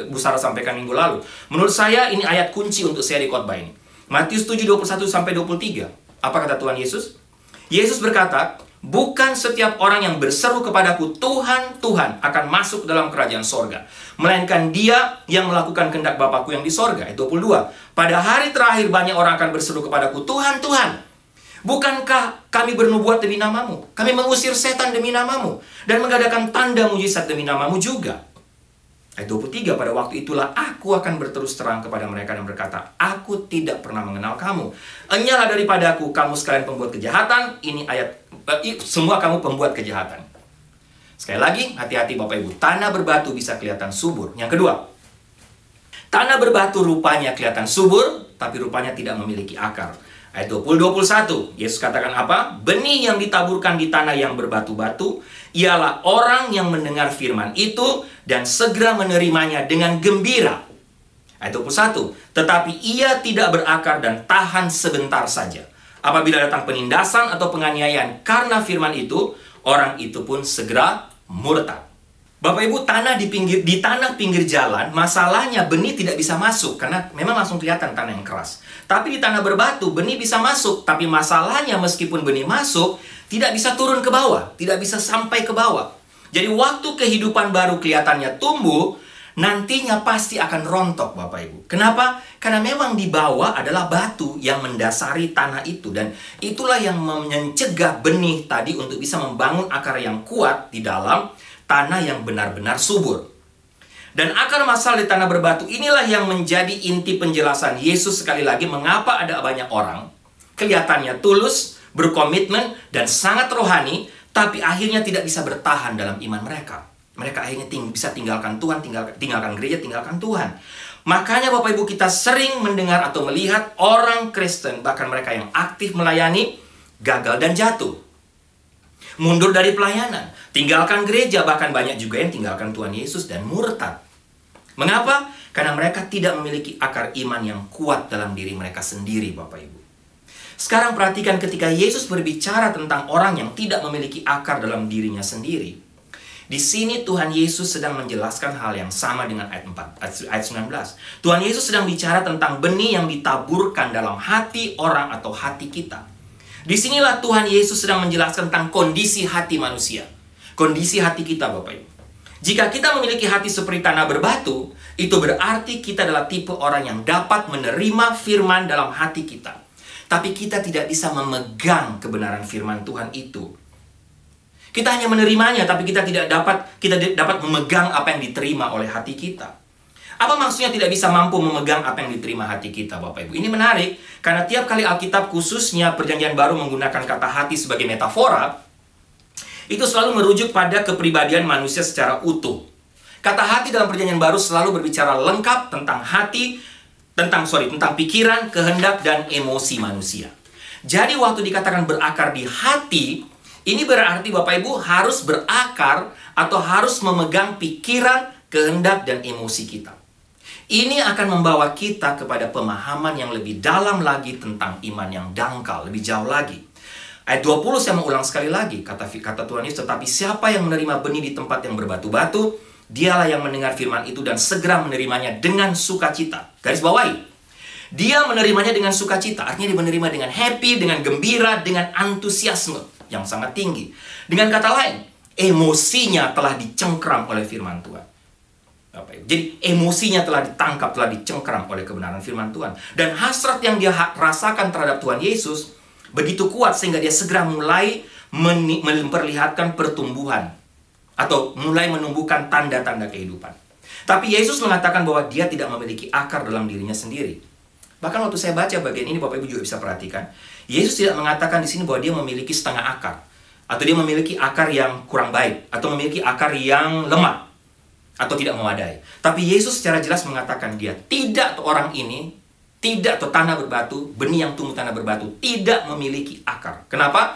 Bu Sarah sampaikan minggu lalu. Menurut saya ini ayat kunci untuk seri khotbah ini. Matius 7:21-23. Apa kata Tuhan Yesus? Yesus berkata, bukan setiap orang yang berseru kepadaku, Tuhan, Tuhan, akan masuk dalam kerajaan sorga, melainkan dia yang melakukan kehendak Bapakku yang di sorga. Ayat 22. Pada hari terakhir banyak orang akan berseru kepadaku, Tuhan, Tuhan, bukankah kami bernubuat demi namamu? Kami mengusir setan demi namamu dan mengadakan tanda mujizat demi namamu juga. Ayat 23, pada waktu itulah aku akan berterus terang kepada mereka dan berkata, aku tidak pernah mengenal kamu. Enyahlah daripadaku, kamu sekalian pembuat kejahatan. Ini ayat, semua kamu pembuat kejahatan. Sekali lagi, hati-hati Bapak Ibu. Tanah berbatu bisa kelihatan subur. Yang kedua, tanah berbatu rupanya kelihatan subur, tapi rupanya tidak memiliki akar. Ayat 20-21, Yesus katakan apa? Benih yang ditaburkan di tanah yang berbatu-batu ialah orang yang mendengar firman itu dan segera menerimanya dengan gembira. Ayat 21, tetapi ia tidak berakar dan tahan sebentar saja. Apabila datang penindasan atau penganiayaan karena firman itu, orang itu pun segera murtad. Bapak Ibu, di tanah pinggir jalan, masalahnya benih tidak bisa masuk karena memang langsung kelihatan tanah yang keras. Tapi di tanah berbatu, benih bisa masuk, tapi masalahnya meskipun benih masuk, tidak bisa turun ke bawah, tidak bisa sampai ke bawah. Jadi waktu kehidupan baru kelihatannya tumbuh, nantinya pasti akan rontok, Bapak Ibu. Kenapa? Karena memang di bawah adalah batu yang mendasari tanah itu, dan itulah yang mencegah benih tadi untuk bisa membangun akar yang kuat di dalam tanah yang benar-benar subur. Dan akar masalah di tanah berbatu inilah yang menjadi inti penjelasan Yesus sekali lagi mengapa ada banyak orang kelihatannya tulus, berkomitmen, dan sangat rohani, tapi akhirnya tidak bisa bertahan dalam iman mereka. Mereka akhirnya bisa tinggalkan Tuhan, tinggalkan gereja, tinggalkan Tuhan. Makanya Bapak Ibu, kita sering mendengar atau melihat orang Kristen, bahkan mereka yang aktif melayani, gagal dan jatuh. Mundur dari pelayanan, tinggalkan gereja, bahkan banyak juga yang tinggalkan Tuhan Yesus dan murtad. Mengapa? Karena mereka tidak memiliki akar iman yang kuat dalam diri mereka sendiri, Bapak Ibu. Sekarang perhatikan ketika Yesus berbicara tentang orang yang tidak memiliki akar dalam dirinya sendiri. Di sini Tuhan Yesus sedang menjelaskan hal yang sama dengan ayat 19. Tuhan Yesus sedang bicara tentang benih yang ditaburkan dalam hati orang atau hati kita. Disinilah Tuhan Yesus sedang menjelaskan tentang kondisi hati manusia. Kondisi hati kita, Bapak Ibu. Jika kita memiliki hati seperti tanah berbatu, itu berarti kita adalah tipe orang yang dapat menerima firman dalam hati kita. Tapi kita tidak bisa memegang kebenaran firman Tuhan itu. Kita hanya menerimanya, tapi kita dapat memegang apa yang diterima oleh hati kita. Apa maksudnya tidak bisa mampu memegang apa yang diterima hati kita, Bapak Ibu? Ini menarik, karena tiap kali Alkitab, khususnya Perjanjian Baru, menggunakan kata hati sebagai metafora, itu selalu merujuk pada kepribadian manusia secara utuh. Kata hati dalam Perjanjian Baru selalu berbicara lengkap tentang hati, tentang pikiran, kehendak, dan emosi manusia. Jadi waktu dikatakan berakar di hati, ini berarti Bapak Ibu harus berakar atau harus memegang pikiran, kehendak, dan emosi kita. Ini akan membawa kita kepada pemahaman yang lebih dalam lagi tentang iman yang dangkal, lebih jauh lagi. Ayat 20 saya mau ulang sekali lagi, kata Tuhan Yesus, tetapi siapa yang menerima benih di tempat yang berbatu-batu, dialah yang mendengar firman itu dan segera menerimanya dengan sukacita. Garis bawahi, dia menerimanya dengan sukacita, artinya dia menerima dengan happy, dengan gembira, dengan antusiasme yang sangat tinggi. Dengan kata lain, emosinya telah dicengkram oleh firman Tuhan. Jadi emosinya telah ditangkap, telah dicengkram oleh kebenaran firman Tuhan. Dan hasrat yang dia rasakan terhadap Tuhan Yesus begitu kuat sehingga dia segera mulai memperlihatkan pertumbuhan. atau mulai menumbuhkan tanda-tanda kehidupan. Tapi Yesus mengatakan bahwa dia tidak memiliki akar dalam dirinya sendiri. Bahkan waktu saya baca bagian ini, Bapak Ibu juga bisa perhatikan, Yesus tidak mengatakan di sini bahwa dia memiliki setengah akar, atau dia memiliki akar yang kurang baik, atau memiliki akar yang lemah, atau tidak memadai. Tapi Yesus secara jelas mengatakan dia tidak, orang ini tidak, atau tanah berbatu, benih yang tumbuh tanah berbatu, tidak memiliki akar. Kenapa?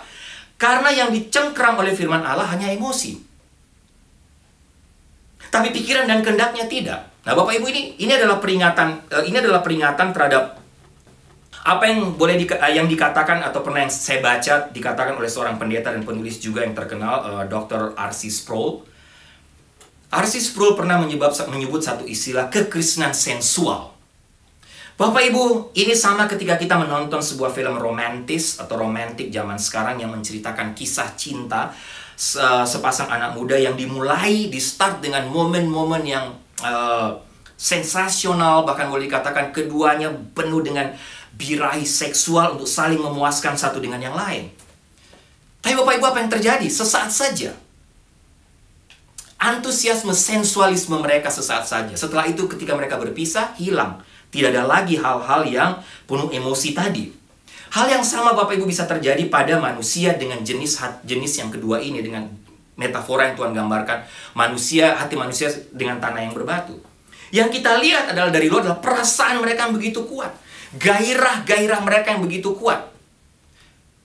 Karena yang dicengkram oleh firman Allah hanya emosi. Tapi pikiran dan kehendaknya tidak. Nah, Bapak Ibu, ini adalah peringatan terhadap apa yang yang dikatakan atau pernah yang saya baca dikatakan oleh seorang pendeta dan penulis juga yang terkenal, Dr. R.C. Sproul. R.C. Sproul pernah menyebut satu istilah kekristenan sensual. Bapak Ibu, ini sama ketika kita menonton sebuah film romantis atau romantik zaman sekarang yang menceritakan kisah cinta sepasang anak muda yang di start dengan momen-momen yang sensasional, bahkan boleh dikatakan keduanya penuh dengan birahi seksual untuk saling memuaskan satu dengan yang lain. Tapi Bapak Ibu, apa yang terjadi? Sesaat saja. Antusiasme sensualisme mereka sesaat saja. Setelah itu ketika mereka berpisah, hilang. Tidak ada lagi hal-hal yang penuh emosi tadi. Hal yang sama Bapak Ibu bisa terjadi pada manusia dengan jenis yang kedua ini, dengan metafora yang Tuhan gambarkan, hati manusia dengan tanah yang berbatu. Yang kita lihat adalah dari luar adalah perasaan mereka yang begitu kuat. Gairah mereka yang begitu kuat.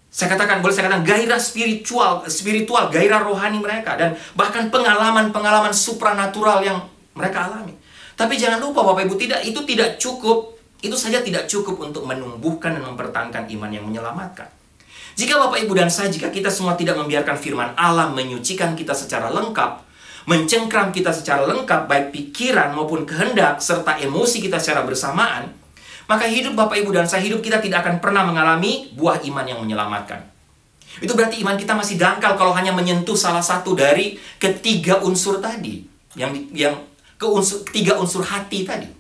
Boleh saya katakan gairah spiritual, gairah rohani mereka, dan bahkan pengalaman supranatural yang mereka alami. Tapi jangan lupa Bapak Ibu, itu tidak cukup. Itu saja tidak cukup untuk menumbuhkan dan mempertahankan iman yang menyelamatkan. Jika Bapak Ibu dan saya, jika kita semua tidak membiarkan firman Allah menyucikan kita secara lengkap, mencengkram kita secara lengkap, baik pikiran maupun kehendak, serta emosi kita secara bersamaan, maka hidup Bapak Ibu dan saya, hidup kita tidak akan pernah mengalami buah iman yang menyelamatkan. Itu berarti iman kita masih dangkal kalau hanya menyentuh salah satu dari ketiga unsur tadi. Ketiga unsur hati tadi.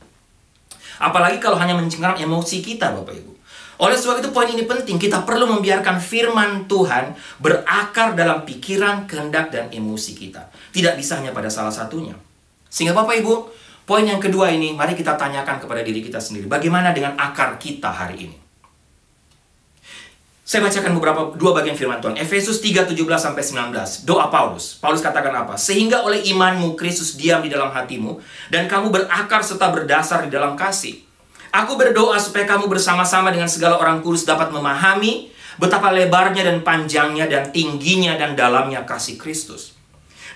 Apalagi kalau hanya mencengkram emosi kita, Bapak Ibu. Oleh sebab itu poin ini penting. Kita perlu membiarkan firman Tuhan berakar dalam pikiran, kehendak, dan emosi kita. Tidak bisa hanya pada salah satunya. Sehingga Bapak Ibu, poin yang kedua ini, mari kita tanyakan kepada diri kita sendiri. Bagaimana dengan akar kita hari ini? Saya bacakan dua bagian firman Tuhan. Efesus 3:17-19. Doa Paulus. Paulus katakan apa? Sehingga oleh imanmu Kristus diam di dalam hatimu, dan kamu berakar serta berdasar di dalam kasih. Aku berdoa supaya kamu bersama-sama dengan segala orang kudus dapat memahami betapa lebarnya dan panjangnya dan tingginya dan dalamnya kasih Kristus,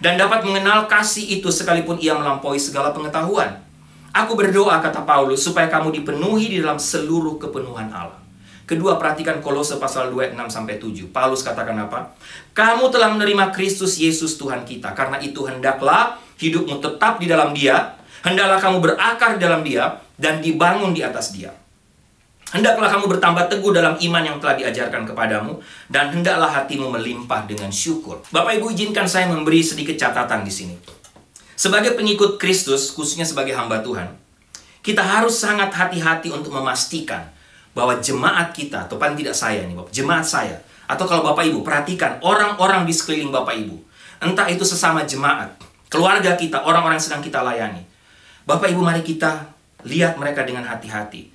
dan dapat mengenal kasih itu sekalipun ia melampaui segala pengetahuan. Aku berdoa, kata Paulus, supaya kamu dipenuhi di dalam seluruh kepenuhan Allah. Kedua, perhatikan Kolose pasal 2, 6-7. Paulus katakan apa? Kamu telah menerima Kristus Yesus Tuhan kita. Karena itu hendaklah hidupmu tetap di dalam Dia. Hendaklah kamu berakar di dalam Dia dan dibangun di atas Dia. Hendaklah kamu bertambah teguh dalam iman yang telah diajarkan kepadamu, dan hendaklah hatimu melimpah dengan syukur. Bapak Ibu, izinkan saya memberi sedikit catatan di sini. Sebagai pengikut Kristus, khususnya sebagai hamba Tuhan, kita harus sangat hati-hati untuk memastikan bahwa jemaat kita, atau paling tidak saya nih, jemaat saya, atau kalau Bapak Ibu perhatikan orang-orang di sekeliling Bapak Ibu, entah itu sesama jemaat, keluarga kita, orang-orang yang sedang kita layani, Bapak Ibu, mari kita lihat mereka dengan hati-hati.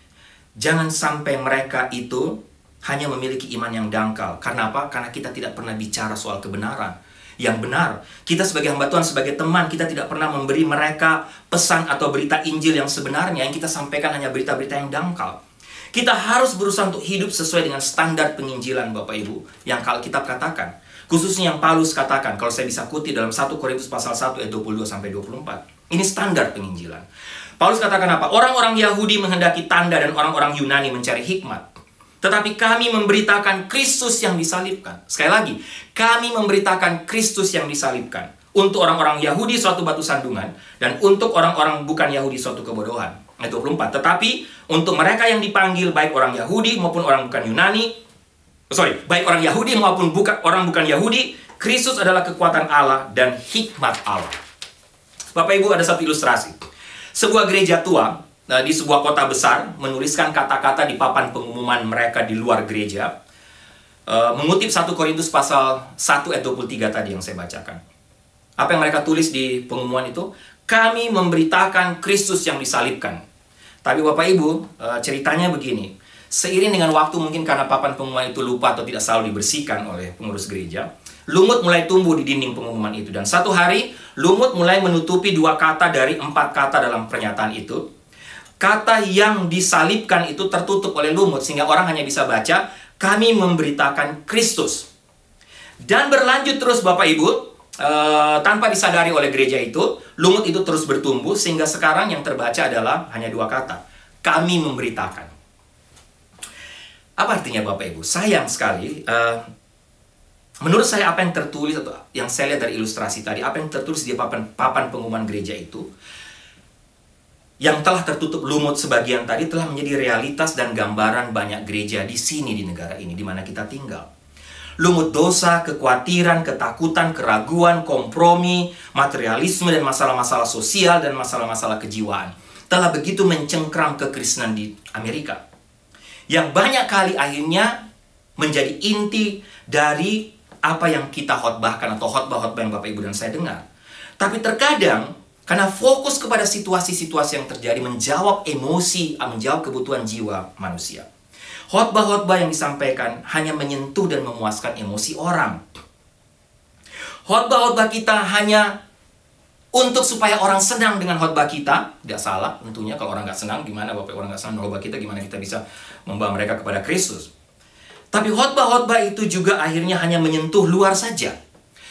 Jangan sampai mereka itu hanya memiliki iman yang dangkal. Karena apa? Karena kita tidak pernah bicara soal kebenaran yang benar. Kita sebagai hamba Tuhan, sebagai teman, kita tidak pernah memberi mereka pesan atau berita Injil yang sebenarnya. Yang kita sampaikan hanya berita-berita yang dangkal. Kita harus berusaha untuk hidup sesuai dengan standar penginjilan Bapak Ibu yang Alkitab katakan. Khususnya yang Paulus katakan, kalau saya bisa kutip dalam 1 Korintus pasal 1 ayat 22-24. Ini standar penginjilan. Paulus katakan apa? Orang-orang Yahudi menghendaki tanda dan orang-orang Yunani mencari hikmat. Tetapi kami memberitakan Kristus yang disalibkan. Sekali lagi, kami memberitakan Kristus yang disalibkan. Untuk orang-orang Yahudi suatu batu sandungan, dan untuk orang-orang bukan Yahudi suatu kebodohan. Ayat 24. Tetapi untuk mereka yang dipanggil, baik orang Yahudi maupun orang bukan Yunani, baik orang Yahudi maupun orang bukan Yahudi, Kristus adalah kekuatan Allah dan hikmat Allah. Bapak Ibu, ada satu ilustrasi. Sebuah gereja tua di sebuah kota besar menuliskan kata-kata di papan pengumuman mereka di luar gereja, mengutip 1 Korintus pasal 1 ayat 23 tadi yang saya bacakan. Apa yang mereka tulis di pengumuman itu? Kami memberitakan Kristus yang disalibkan. Tapi Bapak Ibu, ceritanya begini. Seiring dengan waktu, mungkin karena papan pengumuman itu lupa atau tidak selalu dibersihkan oleh pengurus gereja, lumut mulai tumbuh di dinding pengumuman itu. Dan satu hari, lumut mulai menutupi 2 kata dari 4 kata dalam pernyataan itu. Kata yang disalibkan itu tertutup oleh lumut, sehingga orang hanya bisa baca, kami memberitakan Kristus. Dan berlanjut terus Bapak Ibu, tanpa disadari oleh gereja itu, lumut itu terus bertumbuh, sehingga sekarang yang terbaca adalah hanya 2 kata, kami memberitakan. Apa artinya Bapak Ibu? Sayang sekali, menurut saya apa yang tertulis atau yang saya lihat dari ilustrasi tadi, apa yang tertulis di papan pengumuman gereja itu, yang telah tertutup lumut sebagian tadi telah menjadi realitas dan gambaran banyak gereja di sini, di negara ini, di mana kita tinggal. Lumut dosa, kekhawatiran, ketakutan, keraguan, kompromi, materialisme, dan masalah-masalah sosial dan masalah-masalah kejiwaan telah begitu mencengkram kekristenan di Amerika. Yang banyak kali akhirnya menjadi inti dari apa yang kita khotbahkan atau khotbah-khotbah yang Bapak Ibu dan saya dengar. Tapi terkadang karena fokus kepada situasi-situasi yang terjadi, menjawab emosi, menjawab kebutuhan jiwa manusia, khotbah-khotbah yang disampaikan hanya menyentuh dan memuaskan emosi orang. Khotbah-khotbah kita hanya untuk supaya orang senang dengan khotbah kita. Tidak salah tentunya, kalau orang nggak senang, gimana Bapak orang nggak senang dengan khotbah kita, gimana kita bisa membawa mereka kepada Kristus. Tapi khotbah-khotbah itu juga akhirnya hanya menyentuh luar saja,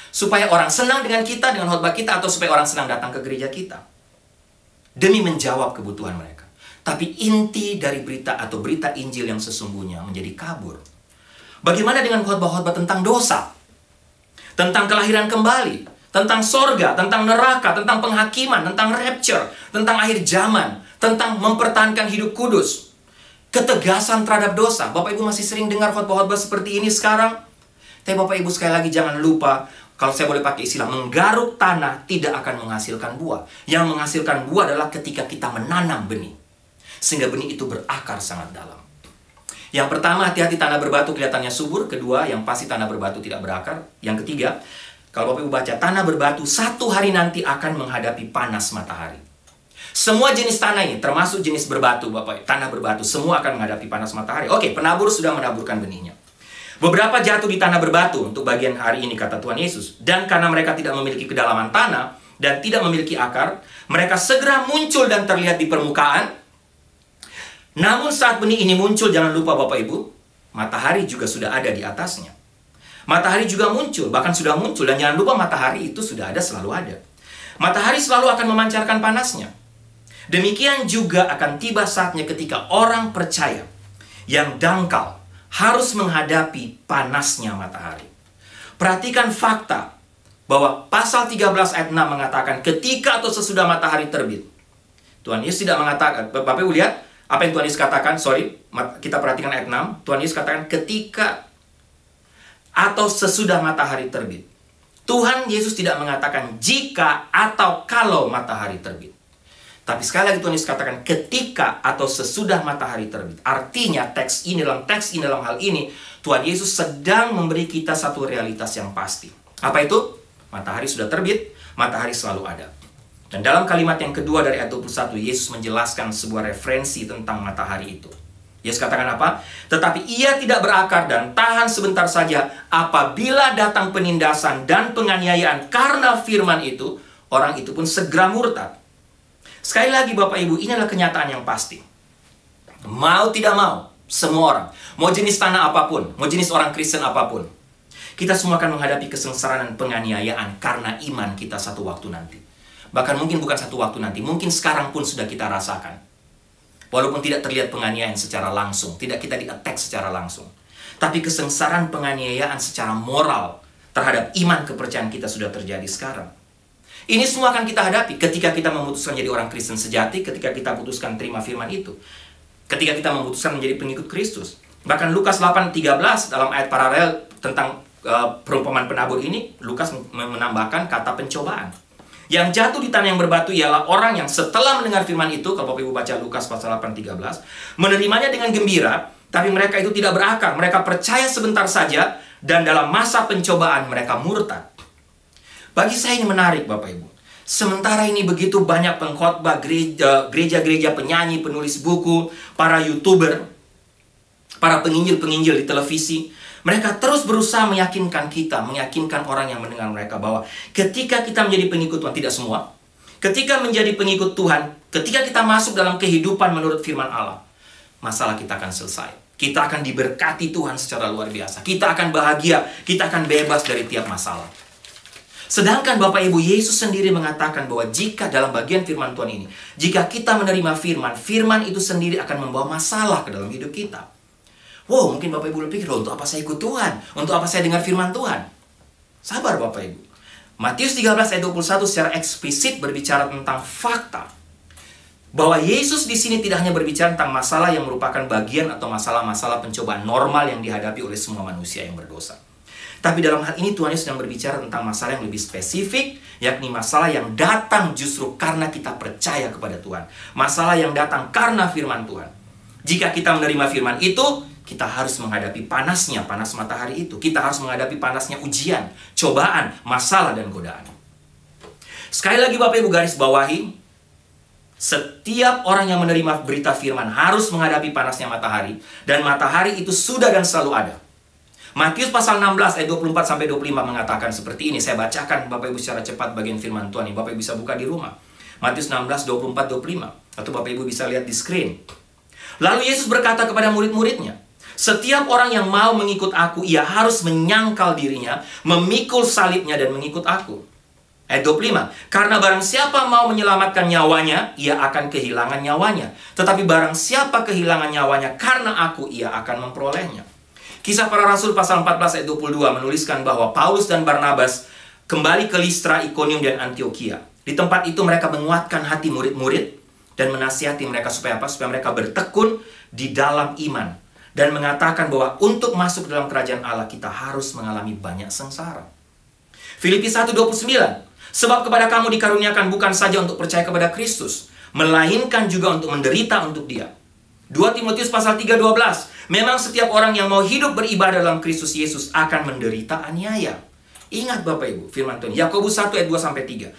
supaya orang senang dengan kita, dengan khotbah kita, atau supaya orang senang datang ke gereja kita, demi menjawab kebutuhan mereka. Tapi inti dari berita atau berita Injil yang sesungguhnya menjadi kabur. Bagaimana dengan khotbah-khotbah tentang dosa, tentang kelahiran kembali, tentang sorga, tentang neraka, tentang penghakiman, tentang rapture, tentang akhir zaman, tentang mempertahankan hidup kudus, ketegasan terhadap dosa. Bapak Ibu masih sering dengar khotbah-khotbah seperti ini sekarang? Tapi Bapak Ibu sekali lagi jangan lupa, kalau saya boleh pakai istilah, menggaruk tanah tidak akan menghasilkan buah. Yang menghasilkan buah adalah ketika kita menanam benih, sehingga benih itu berakar sangat dalam. Yang pertama, hati-hati tanah berbatu kelihatannya subur. Kedua, yang pasti tanah berbatu tidak berakar. Yang ketiga, kalau Bapak Ibu baca, tanah berbatu satu hari nanti akan menghadapi panas matahari. Semua jenis tanah ini, termasuk jenis berbatu, Bapak, tanah berbatu, semua akan menghadapi panas matahari. Oke, penabur sudah menaburkan benihnya. Beberapa jatuh di tanah berbatu untuk bagian hari ini, kata Tuhan Yesus. Dan karena mereka tidak memiliki kedalaman tanah dan tidak memiliki akar, mereka segera muncul dan terlihat di permukaan. Namun saat benih ini muncul, jangan lupa Bapak Ibu, matahari juga sudah ada di atasnya. Matahari juga muncul, bahkan sudah muncul. Dan jangan lupa matahari itu sudah ada, selalu ada. Matahari selalu akan memancarkan panasnya. Demikian juga akan tiba saatnya ketika orang percaya yang dangkal harus menghadapi panasnya matahari. Perhatikan fakta bahwa pasal 13 ayat 6 mengatakan ketika atau sesudah matahari terbit. Tuhan Yesus tidak mengatakan, Bapak Ibu lihat apa yang Tuhan Yesus katakan, kita perhatikan ayat 6. Tuhan Yesus katakan ketika atau sesudah matahari terbit. Tuhan Yesus tidak mengatakan jika atau kalau matahari terbit. Tapi sekali lagi Tuhan Yesus katakan ketika atau sesudah matahari terbit. Artinya dalam hal ini Tuhan Yesus sedang memberi kita satu realitas yang pasti. Apa itu? Matahari sudah terbit, matahari selalu ada. Dan dalam kalimat yang kedua dari ayat 21, Yesus menjelaskan sebuah referensi tentang matahari itu. Yesus katakan apa? Tetapi ia tidak berakar dan tahan sebentar saja. Apabila datang penindasan dan penganiayaan karena firman itu, orang itu pun segera murtad. Sekali lagi Bapak Ibu, ini adalah kenyataan yang pasti. Mau tidak mau, semua orang, mau jenis tanah apapun, mau jenis orang Kristen apapun, kita semua akan menghadapi kesengsaraan dan penganiayaan karena iman kita satu waktu nanti. Bahkan mungkin bukan satu waktu nanti, mungkin sekarang pun sudah kita rasakan. Walaupun tidak terlihat penganiayaan secara langsung, tidak kita di-attack secara langsung. Tapi kesengsaraan penganiayaan secara moral terhadap iman kepercayaan kita sudah terjadi sekarang. Ini semua akan kita hadapi ketika kita memutuskan jadi orang Kristen sejati, ketika kita putuskan terima firman itu. Ketika kita memutuskan menjadi pengikut Kristus. Bahkan Lukas 8:13 dalam ayat paralel tentang perumpamaan penabur ini, Lukas menambahkan kata pencobaan. Yang jatuh di tanah yang berbatu ialah orang yang setelah mendengar firman itu, kalau Bapak Ibu baca Lukas pasal 8:13, menerimanya dengan gembira, tapi mereka itu tidak berakar. Mereka percaya sebentar saja, dan dalam masa pencobaan mereka murtad. Bagi saya ini menarik, Bapak Ibu. Sementara ini begitu banyak pengkhotbah, gereja-gereja, penyanyi, penulis buku, para YouTuber, para penginjil-penginjil di televisi, mereka terus berusaha meyakinkan kita, meyakinkan orang yang mendengar mereka bahwa ketika kita menjadi pengikut Tuhan, tidak semua, ketika menjadi pengikut Tuhan, ketika kita masuk dalam kehidupan menurut firman Allah, masalah kita akan selesai. Kita akan diberkati Tuhan secara luar biasa. Kita akan bahagia, kita akan bebas dari tiap masalah. Sedangkan Bapak Ibu, Yesus sendiri mengatakan bahwa jika dalam bagian firman Tuhan ini, jika kita menerima firman, firman itu sendiri akan membawa masalah ke dalam hidup kita. Wow, mungkin Bapak Ibu berpikir, untuk apa saya ikut Tuhan? Untuk apa saya dengar firman Tuhan? Sabar Bapak Ibu. Matius 13 ayat 21 secara eksplisit berbicara tentang fakta. Bahwa Yesus di sini tidak hanya berbicara tentang masalah yang merupakan bagian atau masalah-masalah pencobaan normal yang dihadapi oleh semua manusia yang berdosa. Tapi dalam hal ini Tuhan Yesus sedang berbicara tentang masalah yang lebih spesifik, yakni masalah yang datang justru karena kita percaya kepada Tuhan. Masalah yang datang karena firman Tuhan. Jika kita menerima firman itu, kita harus menghadapi panasnya, panas matahari itu. Kita harus menghadapi panasnya ujian, cobaan, masalah, dan godaan. Sekali lagi Bapak Ibu garis bawahi, setiap orang yang menerima berita firman harus menghadapi panasnya matahari. Dan matahari itu sudah dan selalu ada. Matius pasal 16 ayat 24-25 mengatakan seperti ini. Saya bacakan Bapak Ibu secara cepat bagian firman Tuhan ini. Bapak Ibu bisa buka di rumah. Matius 16, 24-25. Atau Bapak Ibu bisa lihat di screen. Lalu Yesus berkata kepada murid-muridnya, setiap orang yang mau mengikut aku, ia harus menyangkal dirinya, memikul salibnya dan mengikut aku. Ayat 25. Karena barang siapa mau menyelamatkan nyawanya, ia akan kehilangan nyawanya. Tetapi barang siapa kehilangan nyawanya karena aku, ia akan memperolehnya. Kisah Para Rasul pasal 14 ayat 22 menuliskan bahwa Paulus dan Barnabas kembali ke Listra, Ikonium, dan Antiokhia. Di tempat itu mereka menguatkan hati murid-murid dan menasihati mereka supaya apa? Supaya mereka bertekun di dalam iman. Dan mengatakan bahwa untuk masuk dalam kerajaan Allah kita harus mengalami banyak sengsara. Filipi 1:29. Sebab kepada kamu dikaruniakan bukan saja untuk percaya kepada Kristus, melainkan juga untuk menderita untuk Dia. 2 Timotius pasal 3:12. Memang setiap orang yang mau hidup beribadah dalam Kristus Yesus akan menderita aniaya. Ingat Bapak Ibu, firman Tuhan. Yakobus 1 ayat 2-3.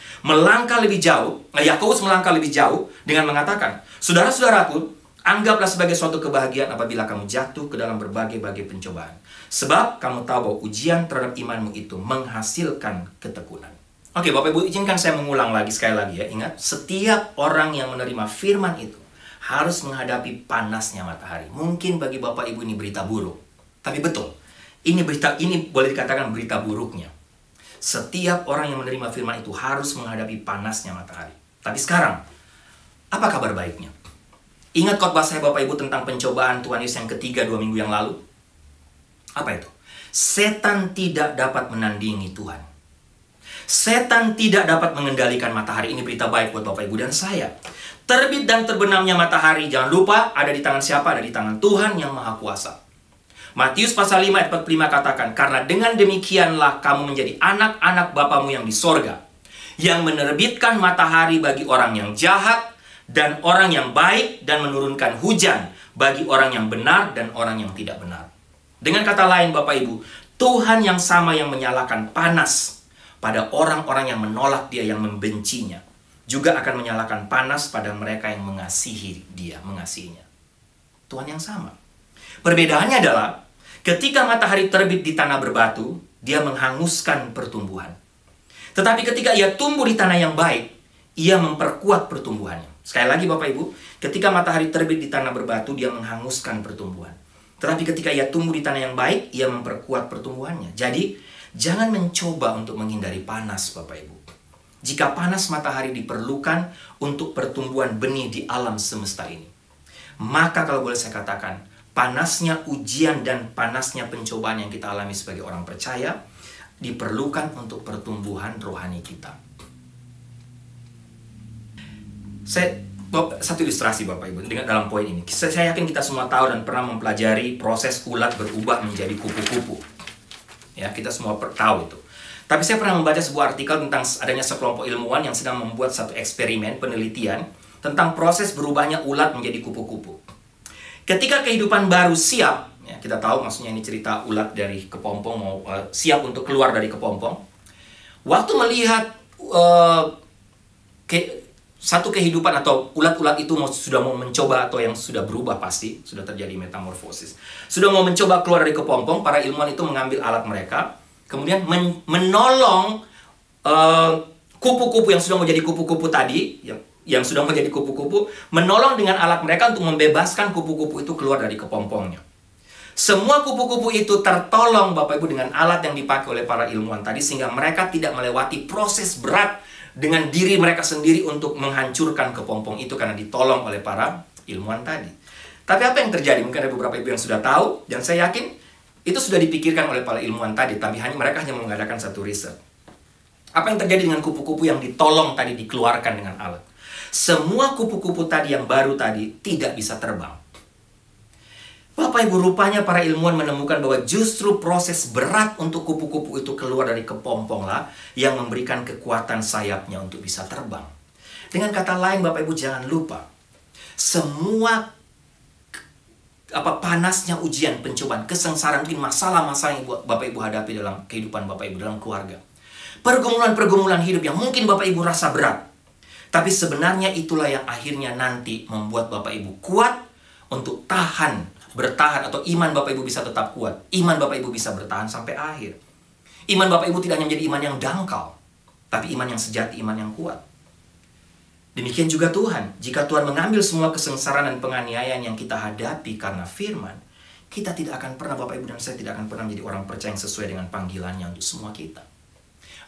Yakobus melangkah lebih jauh dengan mengatakan, saudara-saudaraku, anggaplah sebagai suatu kebahagiaan apabila kamu jatuh ke dalam berbagai-bagai pencobaan. Sebab kamu tahu bahwa ujian terhadap imanmu itu menghasilkan ketekunan. Oke, Bapak Ibu, izinkan saya mengulang lagi sekali lagi ya. Ingat, setiap orang yang menerima firman itu harus menghadapi panasnya matahari. Mungkin bagi Bapak Ibu ini berita buruk. Tapi betul, ini boleh dikatakan berita buruknya. Setiap orang yang menerima firman itu harus menghadapi panasnya matahari. Tapi sekarang, apa kabar baiknya? Ingat khotbah saya Bapak Ibu tentang pencobaan Tuhan Yesus yang ketiga 2 minggu yang lalu? Apa itu? Setan tidak dapat menandingi Tuhan. Setan tidak dapat mengendalikan matahari. Ini berita baik buat Bapak Ibu dan saya. Terbit dan terbenamnya matahari, jangan lupa, ada di tangan siapa? Ada di tangan Tuhan yang Maha Kuasa. Matius pasal 5 ayat 45 katakan, karena dengan demikianlah kamu menjadi anak-anak Bapamu yang di sorga, yang menerbitkan matahari bagi orang yang jahat dan orang yang baik, dan menurunkan hujan bagi orang yang benar dan orang yang tidak benar. Dengan kata lain Bapak Ibu, Tuhan yang sama yang menyalakan panas pada orang-orang yang menolak Dia, yang membencinya, juga akan menyalakan panas pada mereka yang mengasihi Dia, mengasihinya. Tuhan yang sama. Perbedaannya adalah ketika matahari terbit di tanah berbatu, dia menghanguskan pertumbuhan. Tetapi ketika ia tumbuh di tanah yang baik, ia memperkuat pertumbuhannya. Sekali lagi Bapak Ibu, ketika matahari terbit di tanah berbatu, dia menghanguskan pertumbuhan. Tetapi ketika ia tumbuh di tanah yang baik, ia memperkuat pertumbuhannya. Jadi, jangan mencoba untuk menghindari panas Bapak Ibu. Jika panas matahari diperlukan untuk pertumbuhan benih di alam semesta ini, maka kalau boleh saya katakan, panasnya ujian dan panasnya pencobaan yang kita alami sebagai orang percaya diperlukan untuk pertumbuhan rohani kita. Satu ilustrasi Bapak Ibu dengan dalam poin ini. Saya yakin kita semua tahu dan pernah mempelajari proses ulat berubah menjadi kupu-kupu. Ya, kita semua tahu itu. Tapi saya pernah membaca sebuah artikel tentang adanya sekelompok ilmuwan yang sedang membuat satu eksperimen penelitian tentang proses berubahnya ulat menjadi kupu-kupu. Ketika kehidupan baru siap, ya, kita tahu maksudnya ini cerita ulat dari kepompong mau siap untuk keluar dari kepompong. Waktu melihat satu kehidupan atau ulat-ulat itu sudah mau mencoba, atau yang sudah berubah, pasti sudah terjadi metamorfosis, sudah mau mencoba keluar dari kepompong, para ilmuwan itu mengambil alat mereka, kemudian menolong kupu-kupu yang sudah menjadi kupu-kupu tadi, yang sudah menjadi kupu-kupu, menolong dengan alat mereka untuk membebaskan kupu-kupu itu keluar dari kepompongnya. Semua kupu-kupu itu tertolong Bapak Ibu dengan alat yang dipakai oleh para ilmuwan tadi, sehingga mereka tidak melewati proses berat dengan diri mereka sendiri untuk menghancurkan kepompong itu, karena ditolong oleh para ilmuwan tadi. Tapi apa yang terjadi? Mungkin ada beberapa ibu yang sudah tahu, dan saya yakin itu sudah dipikirkan oleh para ilmuwan tadi, tapi mereka hanya mengadakan satu riset. Apa yang terjadi dengan kupu-kupu yang ditolong tadi, dikeluarkan dengan alat? Semua kupu-kupu tadi yang baru tadi tidak bisa terbang. Bapak Ibu, rupanya para ilmuwan menemukan bahwa justru proses berat untuk kupu-kupu itu keluar dari kepompong lah yang memberikan kekuatan sayapnya untuk bisa terbang. Dengan kata lain, Bapak Ibu jangan lupa, semua panasnya ujian, pencobaan, kesengsaraan, mungkin masalah-masalah yang Bapak Ibu hadapi dalam kehidupan Bapak Ibu, dalam keluarga, pergumulan-pergumulan hidup yang mungkin Bapak Ibu rasa berat, tapi sebenarnya itulah yang akhirnya nanti membuat Bapak Ibu kuat untuk bertahan, atau iman Bapak Ibu bisa tetap kuat. Iman Bapak Ibu bisa bertahan sampai akhir. Iman Bapak Ibu tidak hanya menjadi iman yang dangkal, tapi iman yang sejati, iman yang kuat. Demikian juga Tuhan. Jika Tuhan mengambil semua kesengsaraan dan penganiayaan yang kita hadapi karena firman, kita tidak akan pernah, Bapak Ibu dan saya tidak akan pernah menjadi orang percaya yang sesuai dengan panggilannya untuk semua kita.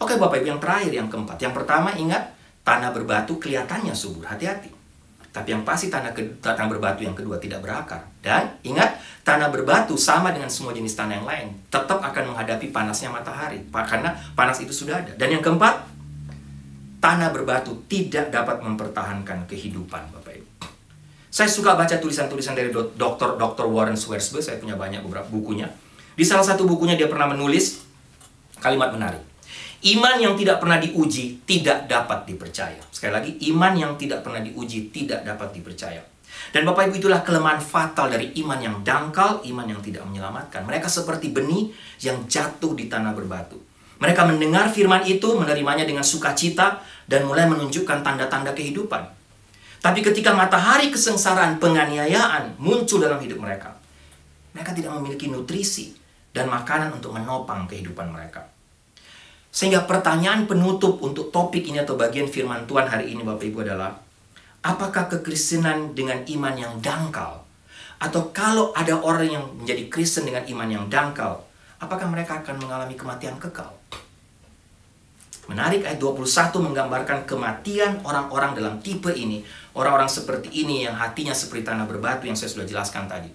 Oke Bapak Ibu, yang terakhir, yang keempat. Yang pertama, ingat, tanah berbatu kelihatannya subur, hati-hati. Tapi yang pasti tanah berbatu yang kedua tidak berakar. Dan ingat, tanah berbatu sama dengan semua jenis tanah yang lain, tetap akan menghadapi panasnya matahari, karena panas itu sudah ada. Dan yang keempat, tanah berbatu tidak dapat mempertahankan kehidupan Bapak Ibu. Saya suka baca tulisan-tulisan dari Dr. Warren Swersberg. Saya punya banyak beberapa bukunya. Di salah satu bukunya dia pernah menulis kalimat menarik. Iman yang tidak pernah diuji tidak dapat dipercaya. Sekali lagi, iman yang tidak pernah diuji tidak dapat dipercaya. Dan Bapak Ibu, itulah kelemahan fatal dari iman yang dangkal, iman yang tidak menyelamatkan. Mereka seperti benih yang jatuh di tanah berbatu. Mereka mendengar firman itu, menerimanya dengan sukacita, dan mulai menunjukkan tanda-tanda kehidupan. Tapi ketika matahari kesengsaraan, penganiayaan muncul dalam hidup mereka, mereka tidak memiliki nutrisi dan makanan untuk menopang kehidupan mereka. Sehingga pertanyaan penutup untuk topik ini atau bagian firman Tuhan hari ini Bapak Ibu adalah, apakah kekristenan dengan iman yang dangkal? Atau kalau ada orang yang menjadi Kristen dengan iman yang dangkal, apakah mereka akan mengalami kematian kekal? Menarik, ayat 21 menggambarkan kematian orang-orang dalam tipe ini. Orang-orang seperti ini yang hatinya seperti tanah berbatu yang saya sudah jelaskan tadi.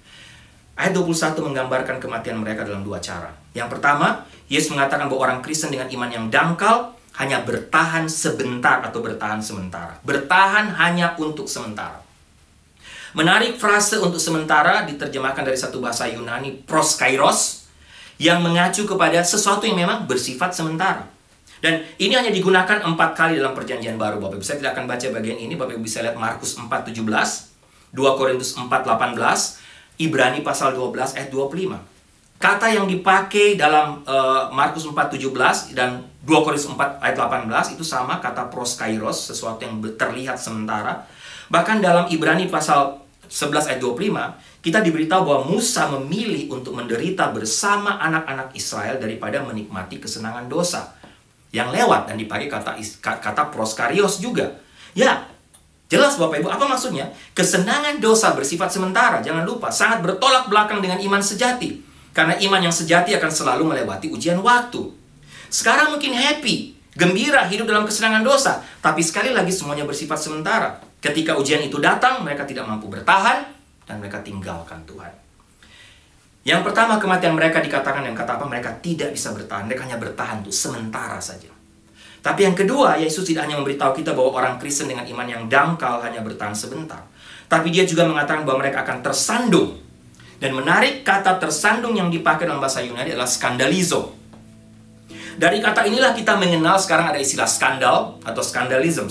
Ayat 21 menggambarkan kematian mereka dalam dua cara. Yang pertama, Yesus mengatakan bahwa orang Kristen dengan iman yang dangkal hanya bertahan sebentar atau bertahan sementara. Bertahan hanya untuk sementara. Menarik, frase untuk sementara diterjemahkan dari satu bahasa Yunani, proskairos, yang mengacu kepada sesuatu yang memang bersifat sementara. Dan ini hanya digunakan 4 kali dalam perjanjian baru Bapak Ibu. Saya tidak akan baca bagian ini, Bapak Ibu bisa lihat Markus 4:17, 2 Korintus 4:18, Ibrani pasal 12 ayat 25. Kata yang dipakai dalam Markus 4:17 dan 2 Korintus 4 ayat 18 itu sama, kata proskairos, sesuatu yang terlihat sementara. Bahkan dalam Ibrani pasal 11 ayat 25, kita diberitahu bahwa Musa memilih untuk menderita bersama anak-anak Israel daripada menikmati kesenangan dosa yang lewat, dan dipakai kata proskarios juga. Ya, jelas Bapak Ibu, apa maksudnya? Kesenangan dosa bersifat sementara, jangan lupa, sangat bertolak belakang dengan iman sejati. Karena iman yang sejati akan selalu melewati ujian waktu. Sekarang mungkin happy, gembira, hidup dalam kesenangan dosa, tapi sekali lagi semuanya bersifat sementara. Ketika ujian itu datang, mereka tidak mampu bertahan, dan mereka tinggalkan Tuhan. Yang pertama, kematian mereka dikatakan dengan kata apa? Mereka tidak bisa bertahan, mereka hanya bertahan untuk sementara saja. Tapi yang kedua, Yesus tidak hanya memberitahu kita bahwa orang Kristen dengan iman yang dangkal hanya bertahan sebentar. Tapi dia juga mengatakan bahwa mereka akan tersandung. Dan menarik, kata tersandung yang dipakai dalam bahasa Yunani adalah skandalizo. Dari kata inilah kita mengenal sekarang ada istilah skandal atau skandalisme.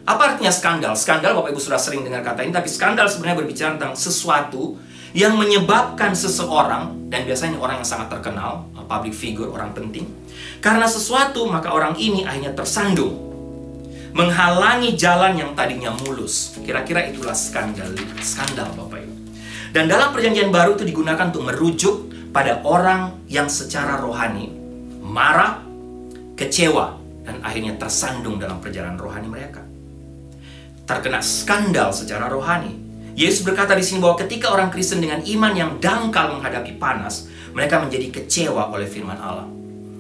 Apa artinya skandal? Skandal, Bapak Ibu sudah sering dengar kata ini, tapi skandal sebenarnya berbicara tentang sesuatu yang menyebabkan seseorang, dan biasanya orang yang sangat terkenal, public figure, orang penting. Karena sesuatu, maka orang ini akhirnya tersandung, menghalangi jalan yang tadinya mulus. Kira-kira itulah skandal Bapak Ibu. Dan dalam perjanjian baru itu digunakan untuk merujuk pada orang yang secara rohani marah, kecewa, dan akhirnya tersandung dalam perjalanan rohani mereka. Terkena skandal secara rohani. Yesus berkata di sini bahwa ketika orang Kristen dengan iman yang dangkal menghadapi panas, mereka menjadi kecewa oleh firman Allah.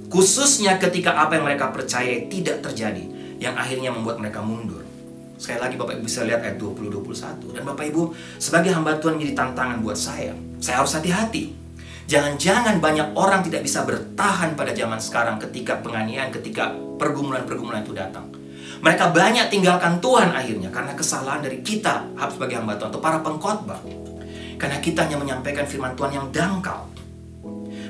Khususnya ketika apa yang mereka percayai tidak terjadi, yang akhirnya membuat mereka mundur. Sekali lagi Bapak Ibu bisa lihat ayat 20-21. Dan Bapak Ibu, sebagai hamba Tuhan menjadi tantangan buat saya harus hati-hati. Jangan-jangan banyak orang tidak bisa bertahan pada zaman sekarang ketika penganiayaan, ketika pergumulan-pergumulan itu datang. Mereka banyak tinggalkan Tuhan akhirnya karena kesalahan dari kita sebagai hamba Tuhan atau para pengkhotbah. Karena kita hanya menyampaikan firman Tuhan yang dangkal.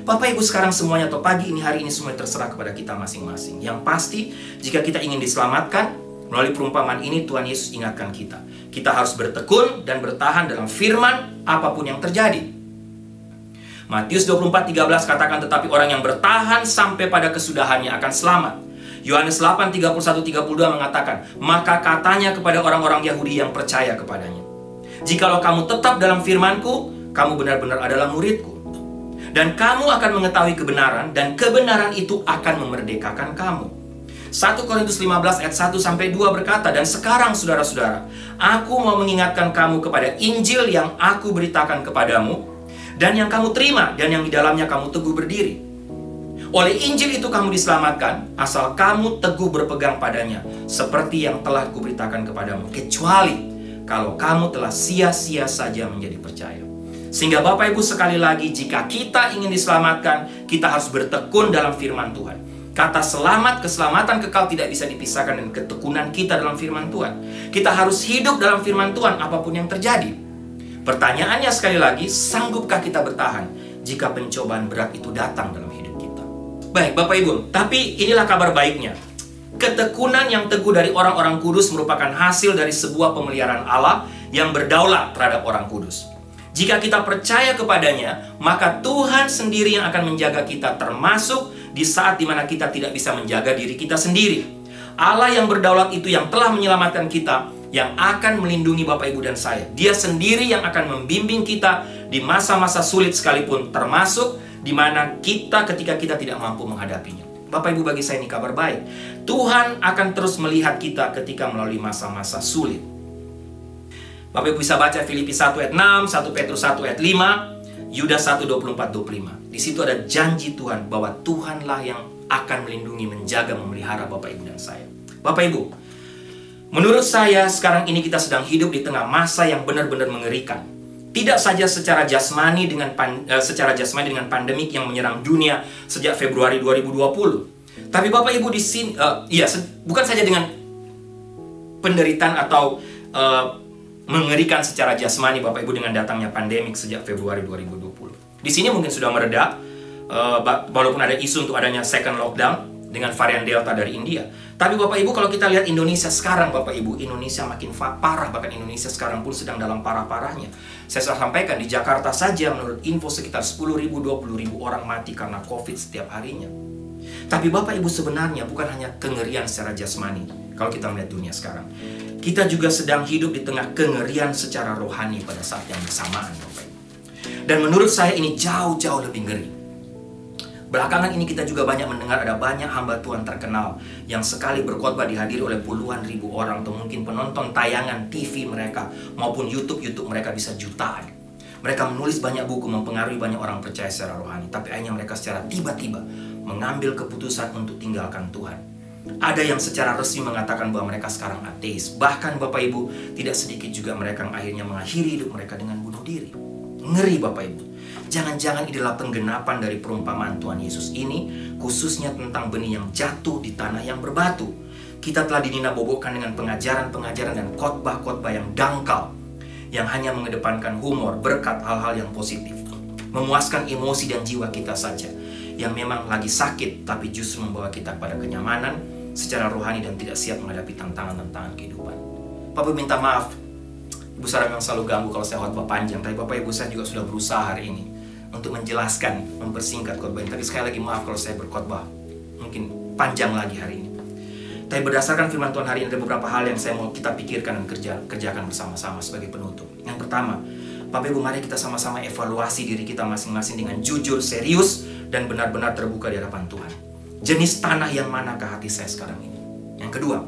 Bapak Ibu sekarang semuanya atau pagi ini, hari ini semuanya terserah kepada kita masing-masing. Yang pasti jika kita ingin diselamatkan, melalui perumpamaan ini Tuhan Yesus ingatkan kita. Kita harus bertekun dan bertahan dalam firman apapun yang terjadi. Matius 24:13 katakan, tetapi orang yang bertahan sampai pada kesudahannya akan selamat. Yohanes 8:31-32 mengatakan, maka katanya kepada orang-orang Yahudi yang percaya kepadanya, jikalau kamu tetap dalam firman-Ku, kamu benar-benar adalah murid-Ku. Dan kamu akan mengetahui kebenaran, dan kebenaran itu akan memerdekakan kamu. 1 Korintus 15 ayat 1-2 berkata, dan sekarang saudara-saudara, aku mau mengingatkan kamu kepada Injil yang aku beritakan kepadamu, dan yang kamu terima, dan yang di dalamnya kamu teguh berdiri. Oleh Injil itu kamu diselamatkan, asal kamu teguh berpegang padanya, seperti yang telah kuberitakan kepadamu, kecuali kalau kamu telah sia-sia saja menjadi percaya. Sehingga Bapak Ibu sekali lagi, jika kita ingin diselamatkan, kita harus bertekun dalam firman Tuhan. Kata selamat, keselamatan kekal tidak bisa dipisahkan dengan ketekunan kita dalam firman Tuhan. Kita harus hidup dalam firman Tuhan apapun yang terjadi. Pertanyaannya sekali lagi, sanggupkah kita bertahan jika pencobaan berat itu datang dalam hidup kita? Baik Bapak Ibu, tapi inilah kabar baiknya. Ketekunan yang teguh dari orang-orang kudus merupakan hasil dari sebuah pemeliharaan Allah yang berdaulat terhadap orang kudus. Jika kita percaya kepadanya, maka Tuhan sendiri yang akan menjaga kita, termasuk di saat dimana kita tidak bisa menjaga diri kita sendiri. Allah yang berdaulat itu yang telah menyelamatkan kita, yang akan melindungi Bapak Ibu dan saya. Dia sendiri yang akan membimbing kita di masa-masa sulit sekalipun, termasuk di mana kita ketika kita tidak mampu menghadapinya. Bapak Ibu, bagi saya ini kabar baik. Tuhan akan terus melihat kita ketika melalui masa-masa sulit. Bapak Ibu bisa baca Filipi 1 ayat 6, 1 Petrus 1 ayat 5, Yudas 1 24-25. Di situ ada janji Tuhan bahwa Tuhanlah yang akan melindungi, menjaga, memelihara Bapak Ibu dan saya. Bapak Ibu, menurut saya sekarang ini kita sedang hidup di tengah masa yang benar-benar mengerikan. Tidak saja secara jasmani dengan pandemik yang menyerang dunia sejak Februari 2020. Tapi Bapak Ibu di sini bukan saja dengan penderitaan atau mengerikan secara jasmani Bapak Ibu dengan datangnya pandemik sejak Februari 2020. Di sini mungkin sudah mereda, walaupun ada isu untuk adanya second lockdown dengan varian Delta dari India. Tapi Bapak Ibu, kalau kita lihat Indonesia sekarang, Bapak Ibu, Indonesia makin parah. Bahkan Indonesia sekarang pun sedang dalam parah-parahnya. Saya sudah sampaikan, di Jakarta saja menurut info sekitar 10.000, 20.000 orang mati karena COVID setiap harinya. Tapi Bapak Ibu, sebenarnya bukan hanya kengerian secara jasmani. Kalau kita melihat dunia sekarang, kita juga sedang hidup di tengah kengerian secara rohani pada saat yang bersamaan, Bapak Ibu. Dan menurut saya ini jauh-jauh lebih ngeri. Belakangan ini kita juga banyak mendengar ada banyak hamba Tuhan terkenal yang sekali berkhotbah dihadiri oleh puluhan ribu orang, atau mungkin penonton tayangan TV mereka maupun YouTube mereka bisa jutaan. Mereka menulis banyak buku, mempengaruhi banyak orang percaya secara rohani, tapi akhirnya mereka secara tiba-tiba mengambil keputusan untuk tinggalkan Tuhan. Ada yang secara resmi mengatakan bahwa mereka sekarang ateis. Bahkan Bapak Ibu, tidak sedikit juga mereka yang akhirnya mengakhiri hidup mereka dengan bunuh diri. Ngeri Bapak Ibu. Jangan-jangan inilah penggenapan dari perumpamaan Tuhan Yesus ini, khususnya tentang benih yang jatuh di tanah yang berbatu. Kita telah dinina-bobokkan dengan pengajaran-pengajaran dan khotbah-khotbah yang dangkal, yang hanya mengedepankan humor, berkat hal-hal yang positif, memuaskan emosi dan jiwa kita saja, yang memang lagi sakit, tapi justru membawa kita kepada kenyamanan secara rohani dan tidak siap menghadapi tantangan-tantangan kehidupan. Bapak minta maaf, Ibu Sarah yang selalu ganggu kalau saya khotbah panjang, tapi Bapak Ibu saya juga sudah berusaha hari ini untuk menjelaskan, mempersingkat khotbah ini. Tapi sekali lagi maaf kalau saya berkhotbah mungkin panjang lagi hari ini. Tapi berdasarkan firman Tuhan hari ini ada beberapa hal yang saya mau kita pikirkan dan kerjakan bersama-sama sebagai penutup. Yang pertama, Bapak Ibu, mari kita sama-sama evaluasi diri kita masing-masing dengan jujur, serius, dan benar-benar terbuka di hadapan Tuhan. Jenis tanah yang manakah hati saya sekarang ini? Yang kedua,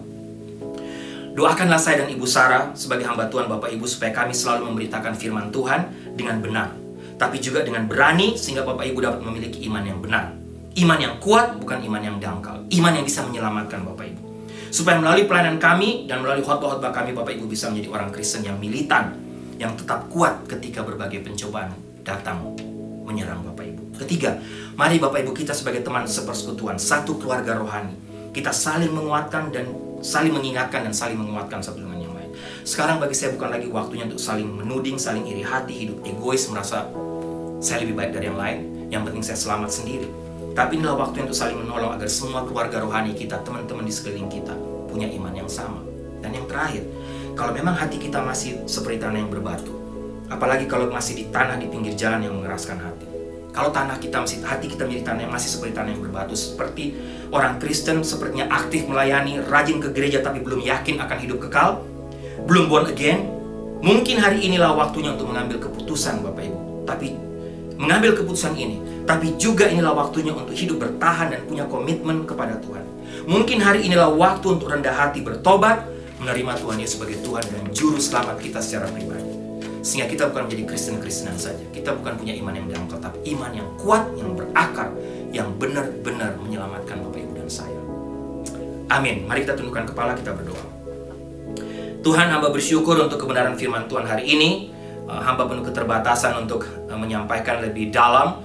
doakanlah saya dan Ibu Sarah sebagai hamba Tuhan Bapak Ibu supaya kami selalu memberitakan firman Tuhan dengan benar, tapi juga dengan berani sehingga Bapak Ibu dapat memiliki iman yang benar. Iman yang kuat, bukan iman yang dangkal. Iman yang bisa menyelamatkan Bapak Ibu. Supaya melalui pelayanan kami dan melalui khotbah-khotbah kami, Bapak Ibu bisa menjadi orang Kristen yang militan, yang tetap kuat ketika berbagai pencobaan datang menyerang Bapak Ibu. Ketiga, mari Bapak Ibu kita sebagai teman sepersekutuan, satu keluarga rohani, kita saling menguatkan dan saling mengingatkan dan saling menguatkan satu dengan yang lain. Sekarang bagi saya bukan lagi waktunya untuk saling menuding, saling iri hati, hidup egois, merasa saya lebih baik dari yang lain, yang penting saya selamat sendiri. Tapi inilah waktu untuk saling menolong agar semua keluarga rohani kita, teman-teman di sekeliling kita, punya iman yang sama. Dan yang terakhir, kalau memang hati kita masih seperti tanah yang berbatu, apalagi kalau masih di tanah di pinggir jalan yang mengeraskan hati. Kalau hati kita menjadi tanah yang masih seperti tanah yang berbatu, seperti orang Kristen sepertinya aktif melayani, rajin ke gereja tapi belum yakin akan hidup kekal, belum born again, mungkin hari inilah waktunya untuk mengambil keputusan Bapak Ibu. Tapi mengambil keputusan ini, tapi juga inilah waktunya untuk hidup bertahan dan punya komitmen kepada Tuhan. Mungkin hari inilah waktu untuk rendah hati bertobat, menerima Tuhan Yesus sebagai Tuhan dan Juru Selamat kita secara pribadi. Sehingga kita bukan menjadi Kristen-Kristenan saja. Kita bukan punya iman yang dangkal, tapi iman yang kuat, yang berakar, yang benar-benar menyelamatkan Bapak Ibu dan saya. Amin. Mari kita tundukkan kepala, kita berdoa. Tuhan, hamba bersyukur untuk kebenaran firman Tuhan hari ini. Hamba penuh keterbatasan untuk menyampaikan lebih dalam.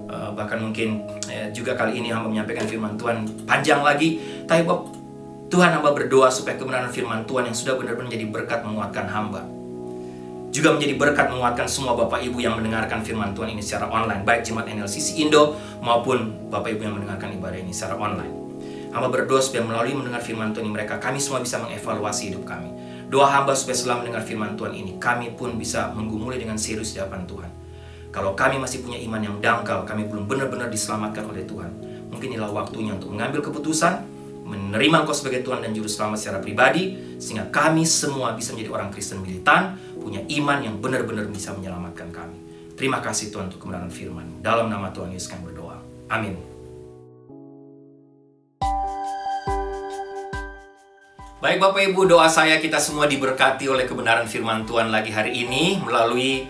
Bahkan mungkin juga kali ini hamba menyampaikan firman Tuhan panjang lagi. Tapi Tuhan, hamba berdoa supaya kebenaran firman Tuhan yang sudah benar-benar menjadi berkat menguatkan hamba, juga menjadi berkat menguatkan semua Bapak Ibu yang mendengarkan firman Tuhan ini secara online, baik Jemaat NLCC Indo maupun Bapak Ibu yang mendengarkan ibadah ini secara online. Hamba berdoa supaya melalui mendengar firman Tuhan ini kami semua bisa mengevaluasi hidup kami. Doa hamba supaya setelah mendengar firman Tuhan ini, kami pun bisa menggumuli dengan serius di hadapan Tuhan. Kalau kami masih punya iman yang dangkal, kami belum benar-benar diselamatkan oleh Tuhan, mungkin inilah waktunya untuk mengambil keputusan, menerima Engkau sebagai Tuhan dan Juru Selamat secara pribadi, sehingga kami semua bisa menjadi orang Kristen militan, punya iman yang benar-benar bisa menyelamatkan kami. Terima kasih Tuhan untuk kebenaran firman. Dalam nama Tuhan Yesus kami berdoa. Amin. Baik Bapak Ibu, doa saya kita semua diberkati oleh kebenaran firman Tuhan lagi hari ini melalui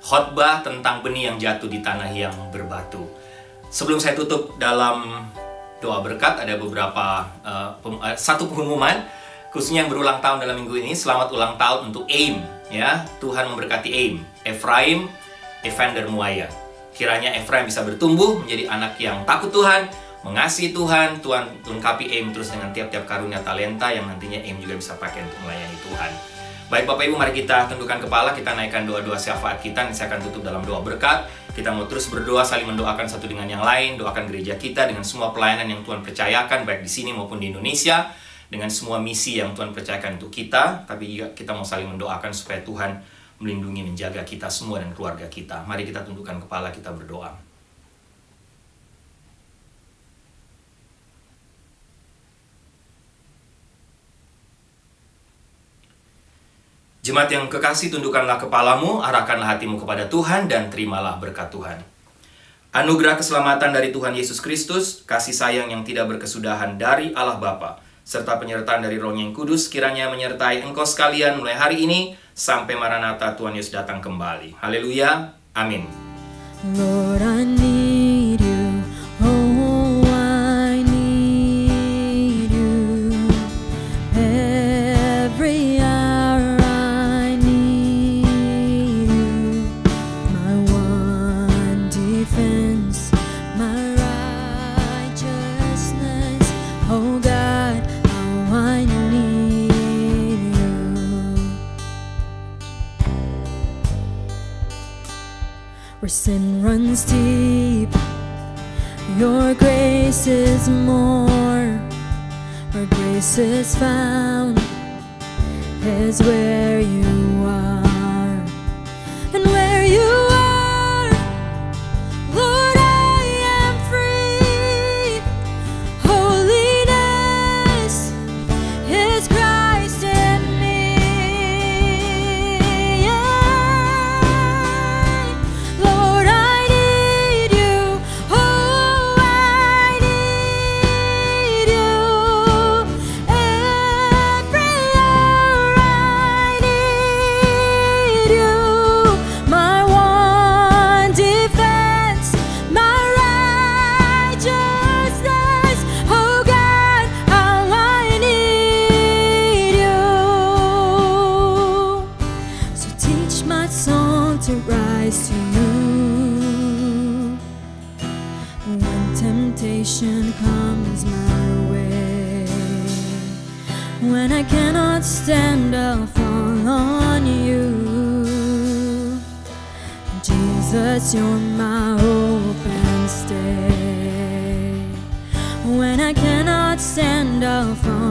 khotbah tentang benih yang jatuh di tanah yang berbatu. Sebelum saya tutup dalam doa berkat, ada beberapa satu pengumuman khususnya yang berulang tahun dalam minggu ini. Selamat ulang tahun untuk AIM, ya. Tuhan memberkati AIM, Efraim Evander Muaya. Kiranya Efraim bisa bertumbuh menjadi anak yang takut Tuhan, mengasihi Tuhan. Tuhan lengkapi AIM terus dengan tiap-tiap karunia talenta yang nantinya AIM juga bisa pakai untuk melayani Tuhan. Baik Bapak Ibu, mari kita tundukkan kepala, kita naikkan doa-doa syafaat kita. Ini saya akan tutup dalam doa berkat. Kita mau terus berdoa, saling mendoakan satu dengan yang lain. Doakan gereja kita dengan semua pelayanan yang Tuhan percayakan, baik di sini maupun di Indonesia, dengan semua misi yang Tuhan percayakan untuk kita. Tapi juga kita mau saling mendoakan supaya Tuhan melindungi, menjaga kita semua dan keluarga kita. Mari kita tundukkan kepala, kita berdoa. Jemaat yang kekasih, tundukkanlah kepalamu, arahkanlah hatimu kepada Tuhan, dan terimalah berkat Tuhan. Anugerah keselamatan dari Tuhan Yesus Kristus, kasih sayang yang tidak berkesudahan dari Allah Bapa, serta penyertaan dari Roh-Nya yang Kudus, kiranya menyertai engkau sekalian mulai hari ini, sampai Maranatha Tuhan Yesus datang kembali. Haleluya, amin. Lord, I need you. Oh, I need you. Every hour I need you. My one defense, my righteousness. Oh God, how I need you. Where sin runs deep, your grace is more. Where grace is found is where you are. And where you are, When I cannot stand, I'll fall on you. Jesus, you're my hope and stay. When I cannot stand, I'll fall